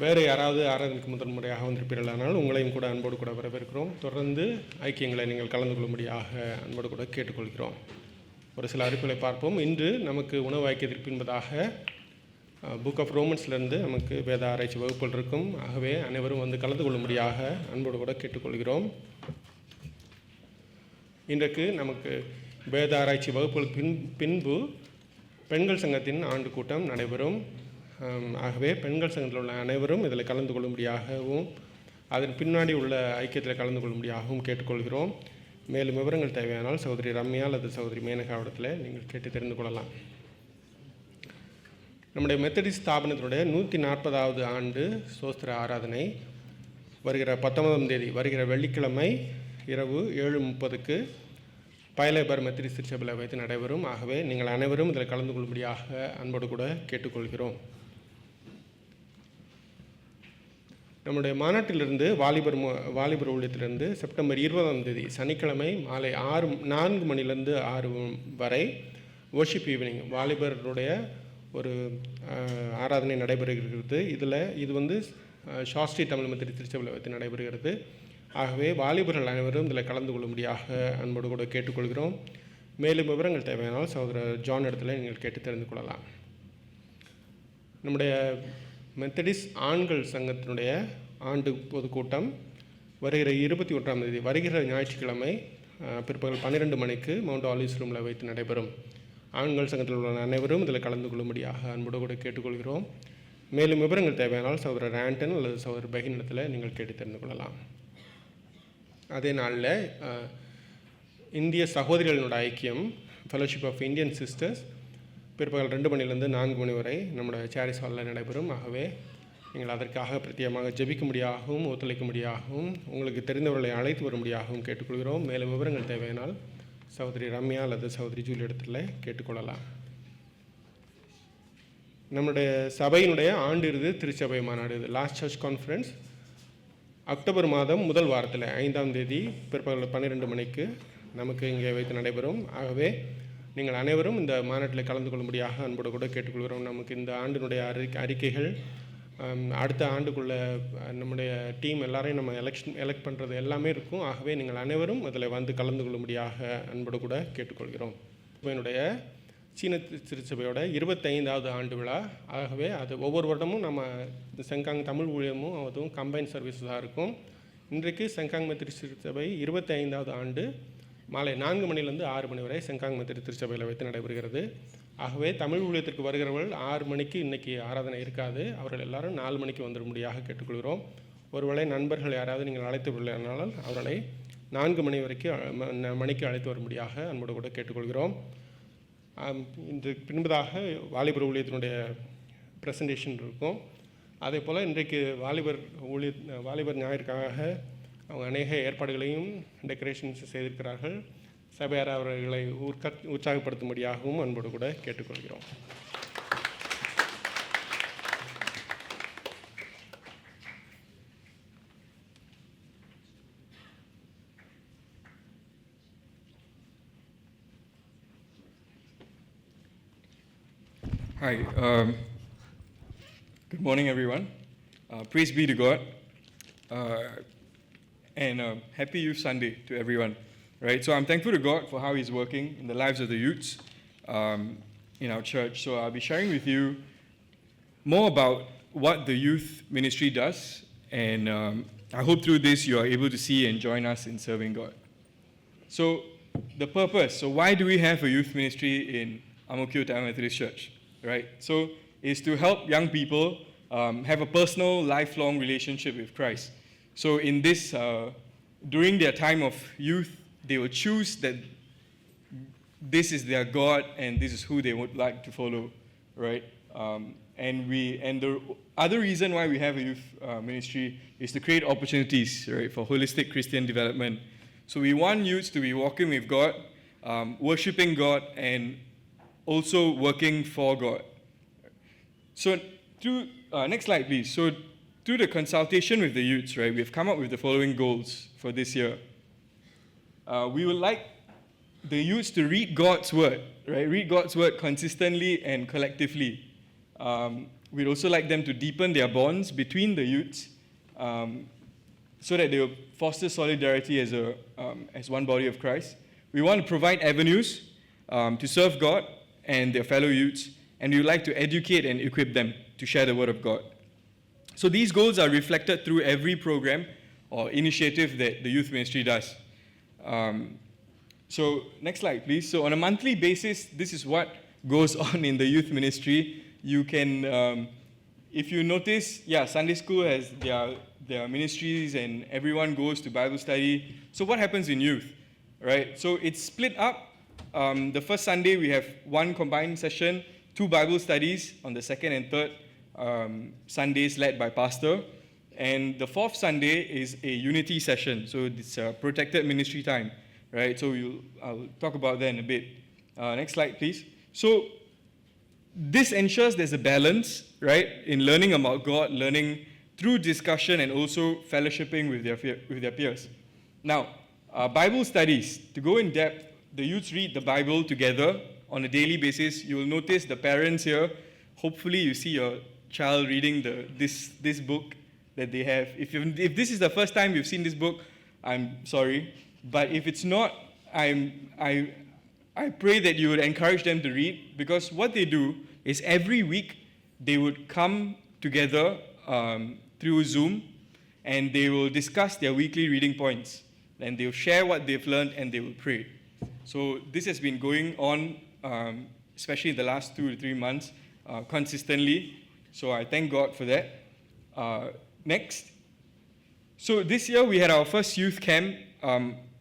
வேறு யாராவது ஆராதனைக்கு முதல் முறையாக வந்திருப்பீர்களானால் உங்களையும் கூட அன்போடு கூட வரவேற்கிறோம். தொடர்ந்து ஐக்கியங்களை நீங்கள் கலந்து கொள்ளும்படியாக அன்போடு கூட கேட்டுக்கொள்கிறோம். ஒரு சில அறிவிப்புகளை பார்ப்போம். இன்று நமக்கு உணவு ஐக்கியத்திற்கு என்பதாக புக் ஆஃப் ரோமன்ஸ்லேருந்து நமக்கு வேத ஆராய்ச்சி வகுப்புகள் இருக்கும். ஆகவே அனைவரும் வந்து கலந்து கொள்ளும்படியாக அன்போடு கூட கேட்டுக்கொள்கிறோம். இன்றைக்கு நமக்கு வேத ஆராய்ச்சி வகுப்புகளுக்கு பின்பு பெண்கள் சங்கத்தின் ஆண்டு கூட்டம் நடைபெறும். ஆகவே பெண்கள் சங்கத்தில் உள்ள அனைவரும் இதில் கலந்து கொள்ளும்படியாகவும் அதன் பின்னாடி உள்ள ஐக்கியத்தில் கலந்து கொள்ளும்படியாகவும் கேட்டுக்கொள்கிறோம். மேலும் விவரங்கள் தேவையானால் சகோதரி ரம்யா அல்லது சகோதரி மேனகாவிடத்தில் நீங்கள் கேட்டு தெரிந்து கொள்ளலாம். நம்முடைய மெத்தடிஸ்ட் ஸ்தாபனத்தினுடைய 140வது ஆண்டு சோஸ்திர ஆராதனை வருகிற 19ஆம் தேதி வருகிற வெள்ளிக்கிழமை இரவு 7:30க்கு பயலேபர் மெத்தடிஸ்ட் திருச்சபையில் வைத்து நடைபெறும். ஆகவே நீங்கள் அனைவரும் இதில் கலந்து கொள்ளும்படியாக அன்போடு கூட கேட்டுக்கொள்கிறோம். நம்முடைய மாநாட்டிலிருந்து வாலிபர் ஊழியத்திலிருந்து செப்டம்பர் 20ஆம் தேதி சனிக்கிழமை மாலை 4 மணிலேருந்து 6 வரை வர்ஷிப் ஈவினிங் வாலிபருடைய ஒரு ஆராதனை நடைபெறுகிறது. இது வந்து சாஸ்திரி தமிழ் மெத்தடிஸ்ட் திருச்சபையில் வைத்து நடைபெறுகிறது. ஆகவே வாலிபர்கள் அனைவரும் இதில் கலந்து கொள்ளும்படியாக அன்போடு கூட கேட்டுக்கொள்கிறோம். மேலும் விவரங்கள் தேவையானால் சகோதரர் ஜான் இடத்துல நீங்கள் கேட்டு தெரிந்து கொள்ளலாம். நம்முடைய மெத்தடிஸ்ட் ஆண்கள் சங்கத்தினுடைய ஆண்டு பொதுக்கூட்டம் வருகிற 21ஆம் தேதி வருகிற ஞாயிற்றுக்கிழமை பிற்பகல் 12 மணிக்கு மவுண்ட் ஆலிவ்ஸ் ரூமில் வைத்து நடைபெறும். ஆண்கள் சங்கத்தில் உள்ள அனைவரும் இதில் கலந்து கொள்ளும்படியாக அன்போடு கூட கேட்டுக்கொள்கிறோம். மேலும் விவரங்கள் தேவையானால் சகோதரர் ஆண்டன் அல்லது சகோதரர் பகின் இடத்துல நீங்கள் கேட்டு தெரிந்து கொள்ளலாம். அதே நாளில் இந்திய சகோதரிகளினோட ஐக்கியம் ஃபெலோஷிப் ஆஃப் இந்தியன் சிஸ்டர்ஸ் பிற்பகல் 2 மணிலேருந்து 4 மணி வரை நம்முடைய சாரிஸ் ஹாலில் நடைபெறும். ஆகவே நீங்கள் அதற்காக பிரத்யேகமாக ஜெபிக்கும்படியாகவும் ஒத்துழைக்கும்படியாகவும் உங்களுக்கு தெரிந்தவர்களை அழைத்து வரும்படியாகவும் கேட்டுக்கொள்கிறோம். மேலும் விவரங்கள் தேவையானால் சகோதரி ரம்யா அல்லது சகோதரி ஜூலி இடத்துல கேட்டுக்கொள்ளலாம். நம்முடைய சபையினுடைய ஆண்டு இறுதி திருச்சபை மாநாடு லாஸ்ட் சர்ச் கான்ஃபரன்ஸ் அக்டோபர் மாதம் முதல் வாரத்தில் 5ஆம் தேதி பிற்பகல் 12 மணிக்கு நமக்கு இங்கே வைத்து நடைபெறும். ஆகவே நீங்கள் அனைவரும் இந்த மாநாட்டில் கலந்து கொள்ளும்படியாக அன்போடு கூட கேட்டுக்கொள்கிறோம். நமக்கு இந்த ஆண்டினுடைய அறிக்கைகள் அடுத்த ஆண்டுக்குள்ள நம்முடைய டீம் எல்லாரையும் நம்ம எலெக்ட் பண்ணுறது எல்லாமே இருக்கும். ஆகவே நீங்கள் அனைவரும் அதில் வந்து கலந்து கொள்ளும்படியாக அன்போடு கூட கேட்டுக்கொள்கிறோம். என்னுடைய சீன திருச்சபையோட 25வது ஆண்டு விழா. ஆகவே அது ஒவ்வொரு வருடமும் நம்ம செங்காங் தமிழ் ஊழியமும் அதுவும் கம்பைன் சர்வீஸாக இருக்கும். இன்றைக்கு செங்காங் மெத்தடிஸ்ட் திருச்சபை 25வது ஆண்டு மாலை 4 மணிலேருந்து 6 மணி வரை செங்காங் மெத்தடிஸ்ட் திருச்சபையில் வைத்து நடைபெறுகிறது. ஆகவே தமிழ் ஊழியத்திற்கு வருகிறவர்கள் 6 மணிக்கு இன்றைக்கி ஆராதனை இருக்காது. அவர்கள் எல்லாரும் 4 மணிக்கு வந்துடும்படியாக கேட்டுக்கொள்கிறோம். ஒருவேளை நண்பர்கள் யாராவது நீங்கள் அழைத்து விடலைனாலும் அவர்களை 4 மணிக்கு அழைத்து வரும்படியாக அன்போடு கூட கேட்டுக்கொள்கிறோம். இந்த பின்பதாக வாலிபர் ஊழியத்தினுடைய ப்ரெசன்டேஷன் இருக்கும். அதே போல் இன்றைக்கு வாலிபர் ஞாயிற்காக அவங்க அநேக ஏற்பாடுகளையும் டெக்கரேஷன்ஸ் செய்திருக்கிறார்கள். சபையார் அவர்களை உற்சாகப்படுத்தும்படியாகவும் அன்போடு கூட கேட்டுக்கொள்கிறோம். Hi, good morning everyone. Praise be to God. And happy Youth Sunday to everyone. Right, so I'm thankful to God for how He's working in the lives of the youths in our church. So I'll be sharing with you more about what the youth ministry does, and I hope through this you are able to see and join us in serving God. So the purpose, so why do we have a youth ministry in Ang Mo Kio Tamil Methodist Church? Right, so is to help young people have a personal, lifelong relationship with Christ. So in this, during their time of youth, they will choose that this is their God and this is who they would like to follow, right? And the other reason why we have a youth ministry is to create opportunities, right, for holistic Christian development. So we want youths to be walking with God, worshiping God, and also working for God. So next slide, please. So through the consultation with the youths, right, we've come up with the following goals for this year. We would like the youths to read God's word, right? Read God's word consistently and collectively. We'd also like them to deepen their bonds between the youths, so that they will foster solidarity as one body of Christ. We want to provide avenues to serve God and their fellow youths, and we would like to educate and equip them to share the word of God. So these goals are reflected through every program or initiative that the youth ministry does. So next slide, please. So on a monthly basis, this is what goes on in the youth ministry. You can, if you notice, Sunday school has their ministries and everyone goes to Bible study. So what happens in youth, right? So it's split up. The first Sunday, we have one combined session, 2 Bible studies on the second and third Sundays led by pastor. And the fourth Sunday is a unity session. So it's a protected ministry time, right? So I'll talk about that in a bit. Next slide, please. So this ensures there's a balance, right, in learning about God, learning through discussion and also fellowshipping with their peers. Now, Bible studies. To go in depth, the youths read the Bible together on a daily basis. You will notice the parents here. Hopefully you see your child reading this book that they have. If this is the first time you've seen this book, I'm sorry. But if it's not, I pray that you would encourage them to read, because what they do is every week they would come together through Zoom, and they will discuss their weekly reading points, and they'll share what they've learned, and they will pray. So this has been going on, especially in the last 2 to 3 months, consistently. So I thank God for that. Next. So this year we had our first youth camp.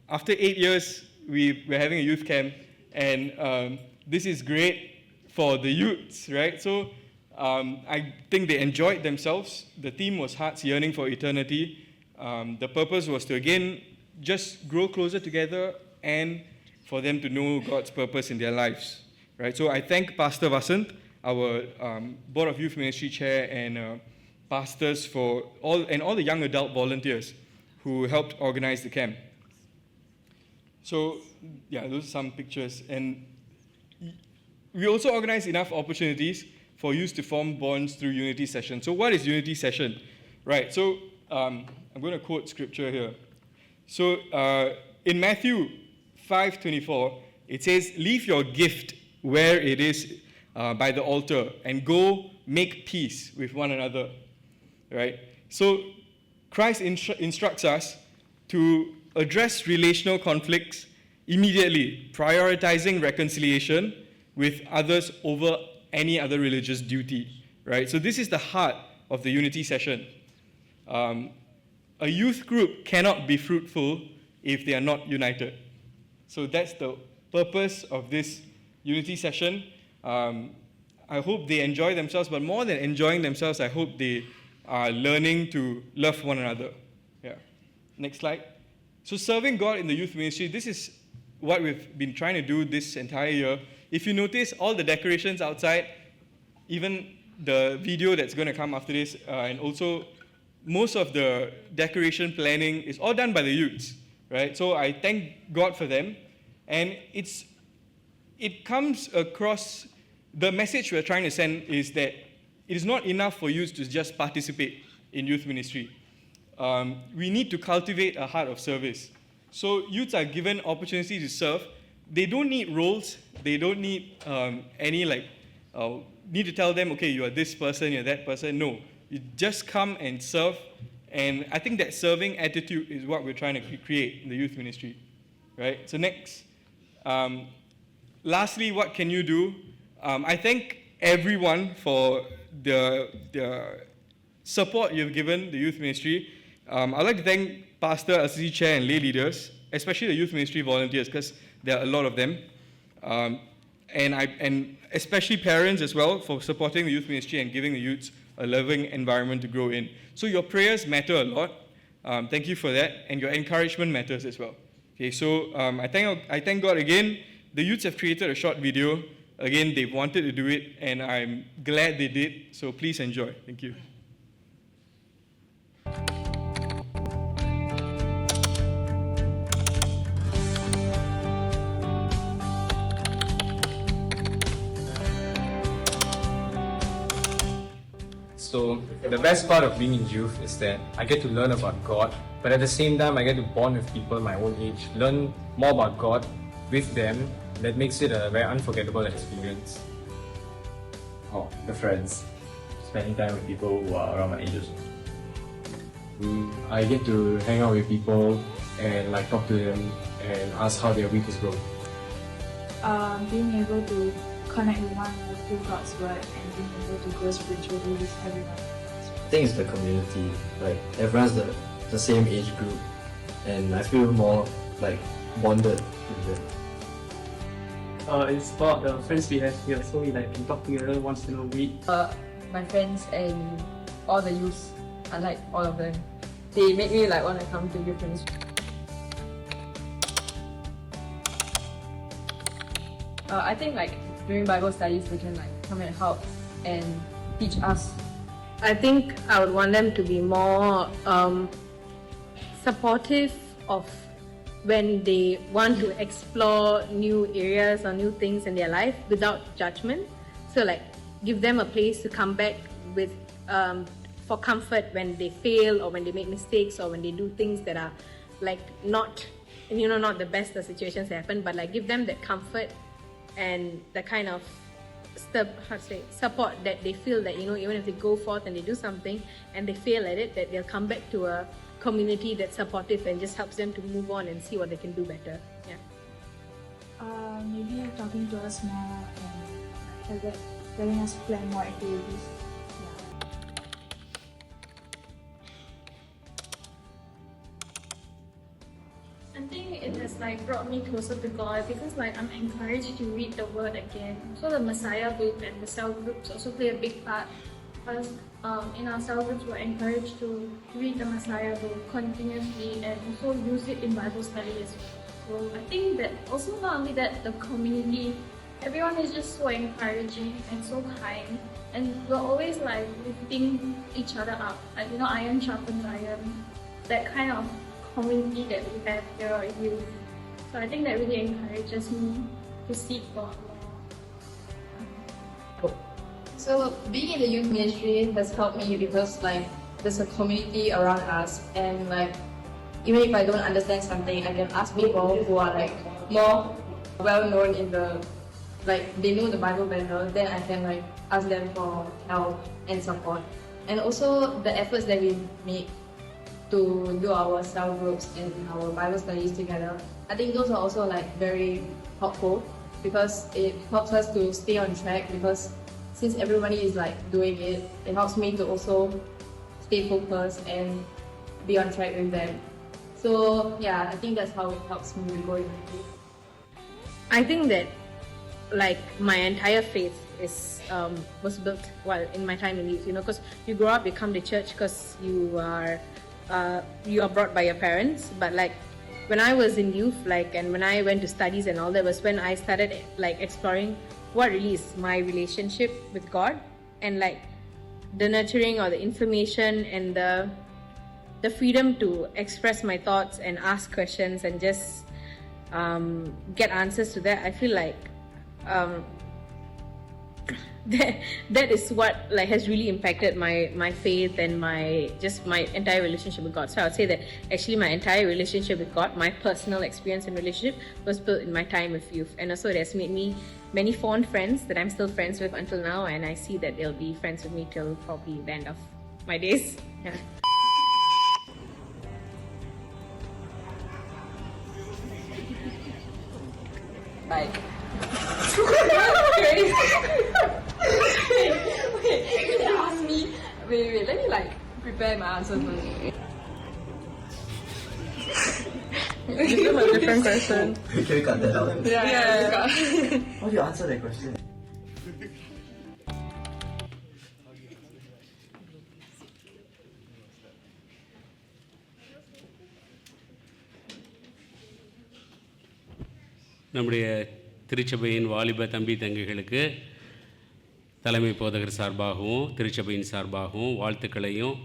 After 8 years, we're having a youth camp, and this is great for the youths, right? So I think they enjoyed themselves. The theme was Hearts Yearning for Eternity. The purpose was to, again, just grow closer together and for them to know God's purpose in their lives, right? So I thank Pastor Vasant, our Board of Youth Ministry Chair, and pastors for all the young adult volunteers who helped organize the camp. So, those are some pictures. And we also organize enough opportunities for youth to form bonds through unity session. So what is unity session? Right, so I'm going to quote scripture here. So in Matthew 5:24, it says, "Leave your gift where it is by the altar and go make peace with one another." Right? So Christ instructs us to address relational conflicts immediately, prioritizing reconciliation with others over any other religious duty, right? So this is the heart of the unity session. A youth group cannot be fruitful if they are not united. So that's the purpose of this unity session. I hope they enjoy themselves, but more than enjoying themselves, I hope they are learning to love one another. Yeah. Next slide. So serving God in the youth ministry, this is what we've been trying to do this entire year. If you notice, all the decorations outside, even the video that's going to come after this, and also most of the decoration planning is all done by the youths, right? So I thank God for them. And it comes across, the message we're trying to send is that it is not enough for youths to just participate in youth ministry. We need to cultivate a heart of service. So youths are given opportunity to serve. They don't need roles. They don't need need to tell them, okay, you are this person, you're that person. No, you just come and serve. And I think that serving attitude is what we're trying to create in the youth ministry, right? So next. Lastly, what can you do? I thank everyone for the support you've given the youth ministry. I'd like to thank Pastor, Associate Chair, and lay leaders, especially the youth ministry volunteers, because there are a lot of them. and especially parents as well for supporting the youth ministry and giving the youths a loving environment to grow in. So your prayers matter a lot. Thank you for that, and your encouragement matters as well. Okay, so I thank God again. The youths have created a short video. Again, they wanted to do it, and I'm glad they did. So please enjoy. Thank you. So the best part of being in youth is that I get to learn about God, but at the same time I get to bond with people my own age, learn more about God with them. That makes it a very unforgettable experience. Oh, the friends. Spending time with people who are around my age also. I get to hang out with people and like talk to them and ask how their week is going. Being able to connect with one another through God's word and being able to grow spiritually with everyone. I think it's the community. Like everyone's the same age group, and I feel more like bonded with them. It's about the friends we have here, so we can talk together once in a week. My friends and all the youths, I like all of them. They make me want to come to youth ministry. I think during Bible studies they can come and help and teach us. I think I would want them to be more supportive of when they want to explore new areas or new things in their life without judgment. So give them a place to come back with for comfort when they fail or when they make mistakes or when they do things that are not the best the situations happen, but give them that comfort and the kind of support that they feel that even if they go forth and they do something and they fail at it, that they'll come back to a community that's supportive and just helps them to move on and see what they can do better. Maybe talking to us more and letting us plan more activities. I think it has brought me closer to God because I'm encouraged to read the Word again. So the Messiah group and the cell groups also play a big part because in our cell groups we're encouraged to read the Messiah book continuously and also use it in Bible study as well. So I think that also not only that, the community, everyone is just so encouraging and so kind, and we're always lifting each other up. Iron sharpens iron. That kind of community that we have here at youth. So I think that really encourages me to seek God more. So being in the youth ministry has helped me because there's a community around us, and even if I don't understand something, I can ask people who are more well known in the they know the Bible better. Then I can ask them for help and support. And also the efforts that we make to do our cell groups and our Bible studies together, I think those are also very helpful because it helps us to stay on track, because since everybody is doing it, it helps me to also stay focused and be on track with them. So yeah, I think that's how it helps me go in. I think that my entire faith was built while in my time in youth, because you grow up, you come to church because you are brought by your parents, but when I was in youth, and when I went to studies and all that, was when I started exploring what really is my relationship with God, and the nurturing or the information and the freedom to express my thoughts and ask questions and just get answers to that. I feel that is what has really impacted my faith and my entire relationship with God. So I would say that actually my entire relationship with God, my personal experience and relationship, was built in my time with youth, and also it has made me many fond friends that I'm still friends with until now, and I see that they'll be friends with me till probably the end of my days. Yeah. Wait, ask me. Wait, let me prepare my answer first. Give them a different question. Can we cut that out? Yeah. How do you answer that question? நம்முடைய திருச்சபையின் வாலிப தம்பி தங்கைகளுக்கு தலைமை போதகர் சார்பாகவும் திருச்சபையின் சார்பாகவும் வாழ்த்துக்களையும்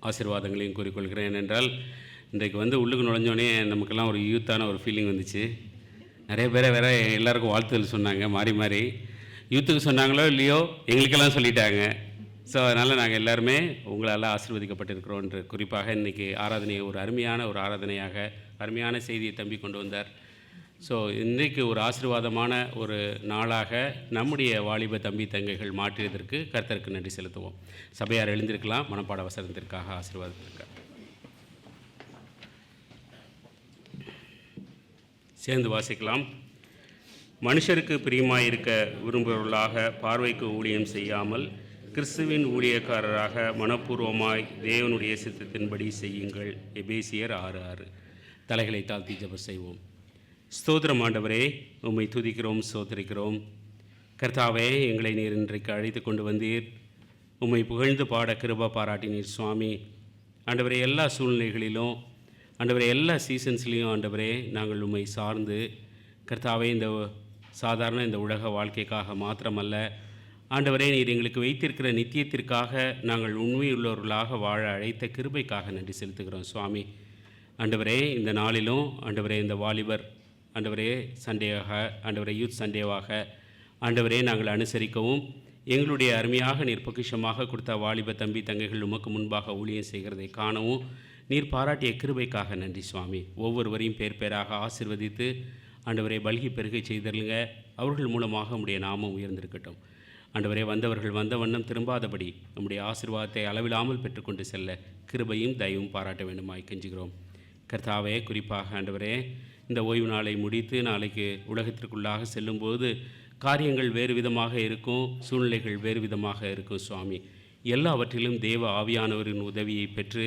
ஆசீர்வாதங்களையும் கூறிக்கொள்கிறேன். ஏனென்றால் இன்றைக்கு உள்ளுக்கு நுழைஞ்சோடனே நமக்கெல்லாம் ஒரு யூத்தான ஒரு ஃபீலிங் வந்துச்சு. நிறைய பேரை வேறு எல்லாருக்கும் வாழ்த்துதல் சொன்னாங்க, மாறி மாறி. யூத்துக்கு சொன்னாங்களோ இல்லையோ எங்களுக்கெல்லாம் சொல்லிட்டாங்க. ஸோ அதனால் நாங்கள் எல்லாருமே உங்களால் ஆசீர்வதிக்கப்பட்டிருக்கிறோம் என்று குறிப்பாக இன்றைக்கி ஆராதனையை ஒரு அருமையான ஒரு ஆராதனையாக அருமையான செய்தியை தம்பி கொண்டு வந்தார். ஸோ இன்றைக்கு ஒரு ஆசீர்வாதமான ஒரு நாளாக நம்முடைய வாலிப தம்பி தங்கைகள் மாற்றியதற்கு கர்த்தருக்கு நன்றி செலுத்துவோம். சபையார் எழுந்திருக்கலாம், மனப்பாட வசனத்திற்காக ஆசீர்வாதத்திற்காக சேர்ந்து வாசிக்கலாம். மனுஷருக்கு பிரியமாயிருக்க விரும்புபவர்களாக பார்வைக்கு ஊழியம் செய்யாமல் கிறிஸ்துவின் ஊழியக்காரராக மனப்பூர்வமாய் தேவனுடைய சித்தத்தின்படி செய்யுங்கள். எபேசியர் 6:6. தலைகளை தாழ்த்தி ஜெபம் செய்வோம். ஸ்தோத்திரம் ஆண்டவரே, உம்மை துதிக்கிறோம், ஸ்தோத்திரிக்கிறோம். கர்த்தாவே, எங்களை நீர் இன்றைக்கு அழைத்து கொண்டு வந்தீர். உம்மை புகழ்ந்து பாட கிருபை பாராட்டினீர் சுவாமி. ஆண்டவரே, எல்லா சூழ்நிலைகளிலும் ஆண்டவரே, எல்லா சீசன்ஸ்லேயும் ஆண்டவரே, நாங்கள் உம்மை சார்ந்து கர்த்தாவே, இந்த சாதாரண இந்த உலக வாழ்க்கைக்காக மாத்திரமல்ல ஆண்டவரே, நீர் எங்களுக்கு வைத்திருக்கிற நித்தியத்திற்காக நாங்கள் உண்மையுள்ளவர்களாக வாழ அழைத்த கிருபைக்காக நன்றி செலுத்துகிறோம் சுவாமி. ஆண்டவரே, இந்த நாளிலும் ஆண்டவரே, இந்த வாலிபர் ஆண்டவரே சண்டேவாக ஆண்டவரே யூத் சண்டேவாக ஆண்டவரே நாங்கள் அனுசரிக்கவும் எங்களுடைய அருமையாக நீர் பொக்கிஷமாக கொடுத்த வாலிப தம்பி தங்கைகள் உமக்கு முன்பாக ஊழியம் செய்கிறதை காணவும் நீர் பாராட்டிய கிருபைக்காக நன்றி சுவாமி. ஒவ்வொருவரையும் பேர் பேராக ஆசீர்வதித்து ஆண்டவரே பல்கி பெருகை செய்தருளுங்க. அவர்கள் மூலமாக உம்முடைய நாமம் உயர்ந்திருக்கட்டும். ஆண்டவரே, வந்தவர்கள் வந்த வண்ணம் திரும்பாதபடி நம்முடைய ஆசீர்வாதத்தை அளவில்லாமல் பெற்றுக்கொண்டு செல்ல கிருபையும் தயவும் பாராட்ட வேண்டுமாய் கெஞ்சுகிறோம். கர்த்தாவே, குறிப்பாக ஆண்டவரே, இந்த ஓய்வு நாளை முடித்து நாளைக்கு உலகத்திற்குள்ளாக செல்லும்போது காரியங்கள் வேறு விதமாக இருக்கும், சூழ்நிலைகள் வேறு விதமாக இருக்கும் சுவாமி. எல்லாவற்றிலும் தேவ ஆவியானவரின் உதவியை பெற்று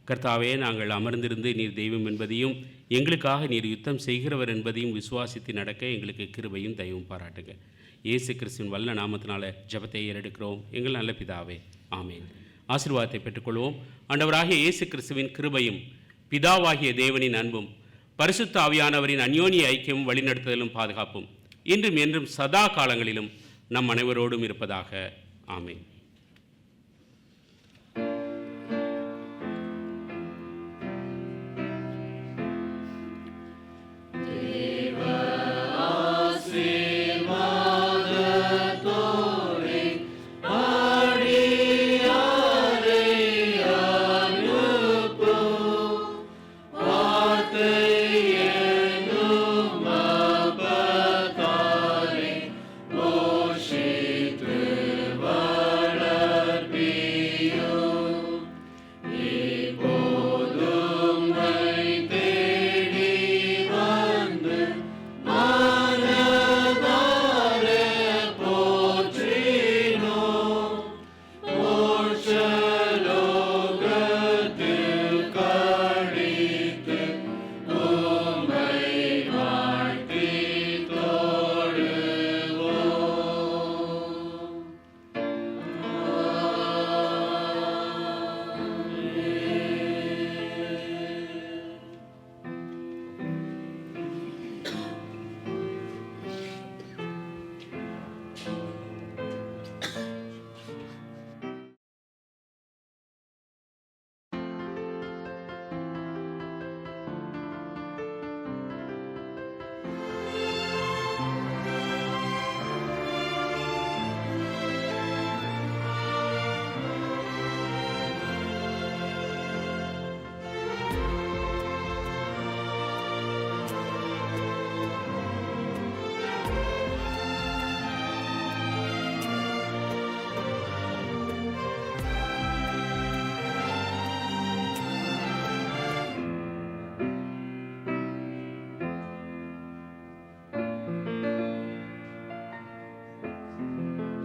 கர்த்தாவே, நாங்கள் அமர்ந்திருந்து நீர் தெய்வம் என்பதையும் எங்களுக்காக நீர் யுத்தம் செய்கிறவர் என்பதையும் விசுவாசித்து நடக்க எங்களுக்கு கிருபையும் தயவும் பாராட்டுங்க. இயேசு கிறிஸ்துவின் வல்ல நாமத்தினால ஜெபத்தை ஏறெடுக்கிறோம் எங்கள் நல்ல பிதாவே, ஆமேன். ஆசீர்வாதத்தை பெற்றுக்கொள்வோம். ஆண்டவராகிய இயேசு கிறிஸ்துவின் கிருபையும் பிதாவாகிய தேவனின் அன்பும் பரிசுத்த ஆவியானவரின் அந்யோன்ய ஐக்கியமும் வழிநடத்துதலும் பாதுகாப்பும் இன்றும் என்றும் சதா காலங்களிலும் நம் அனைவரோடும் இருப்பதாக. ஆமேன்.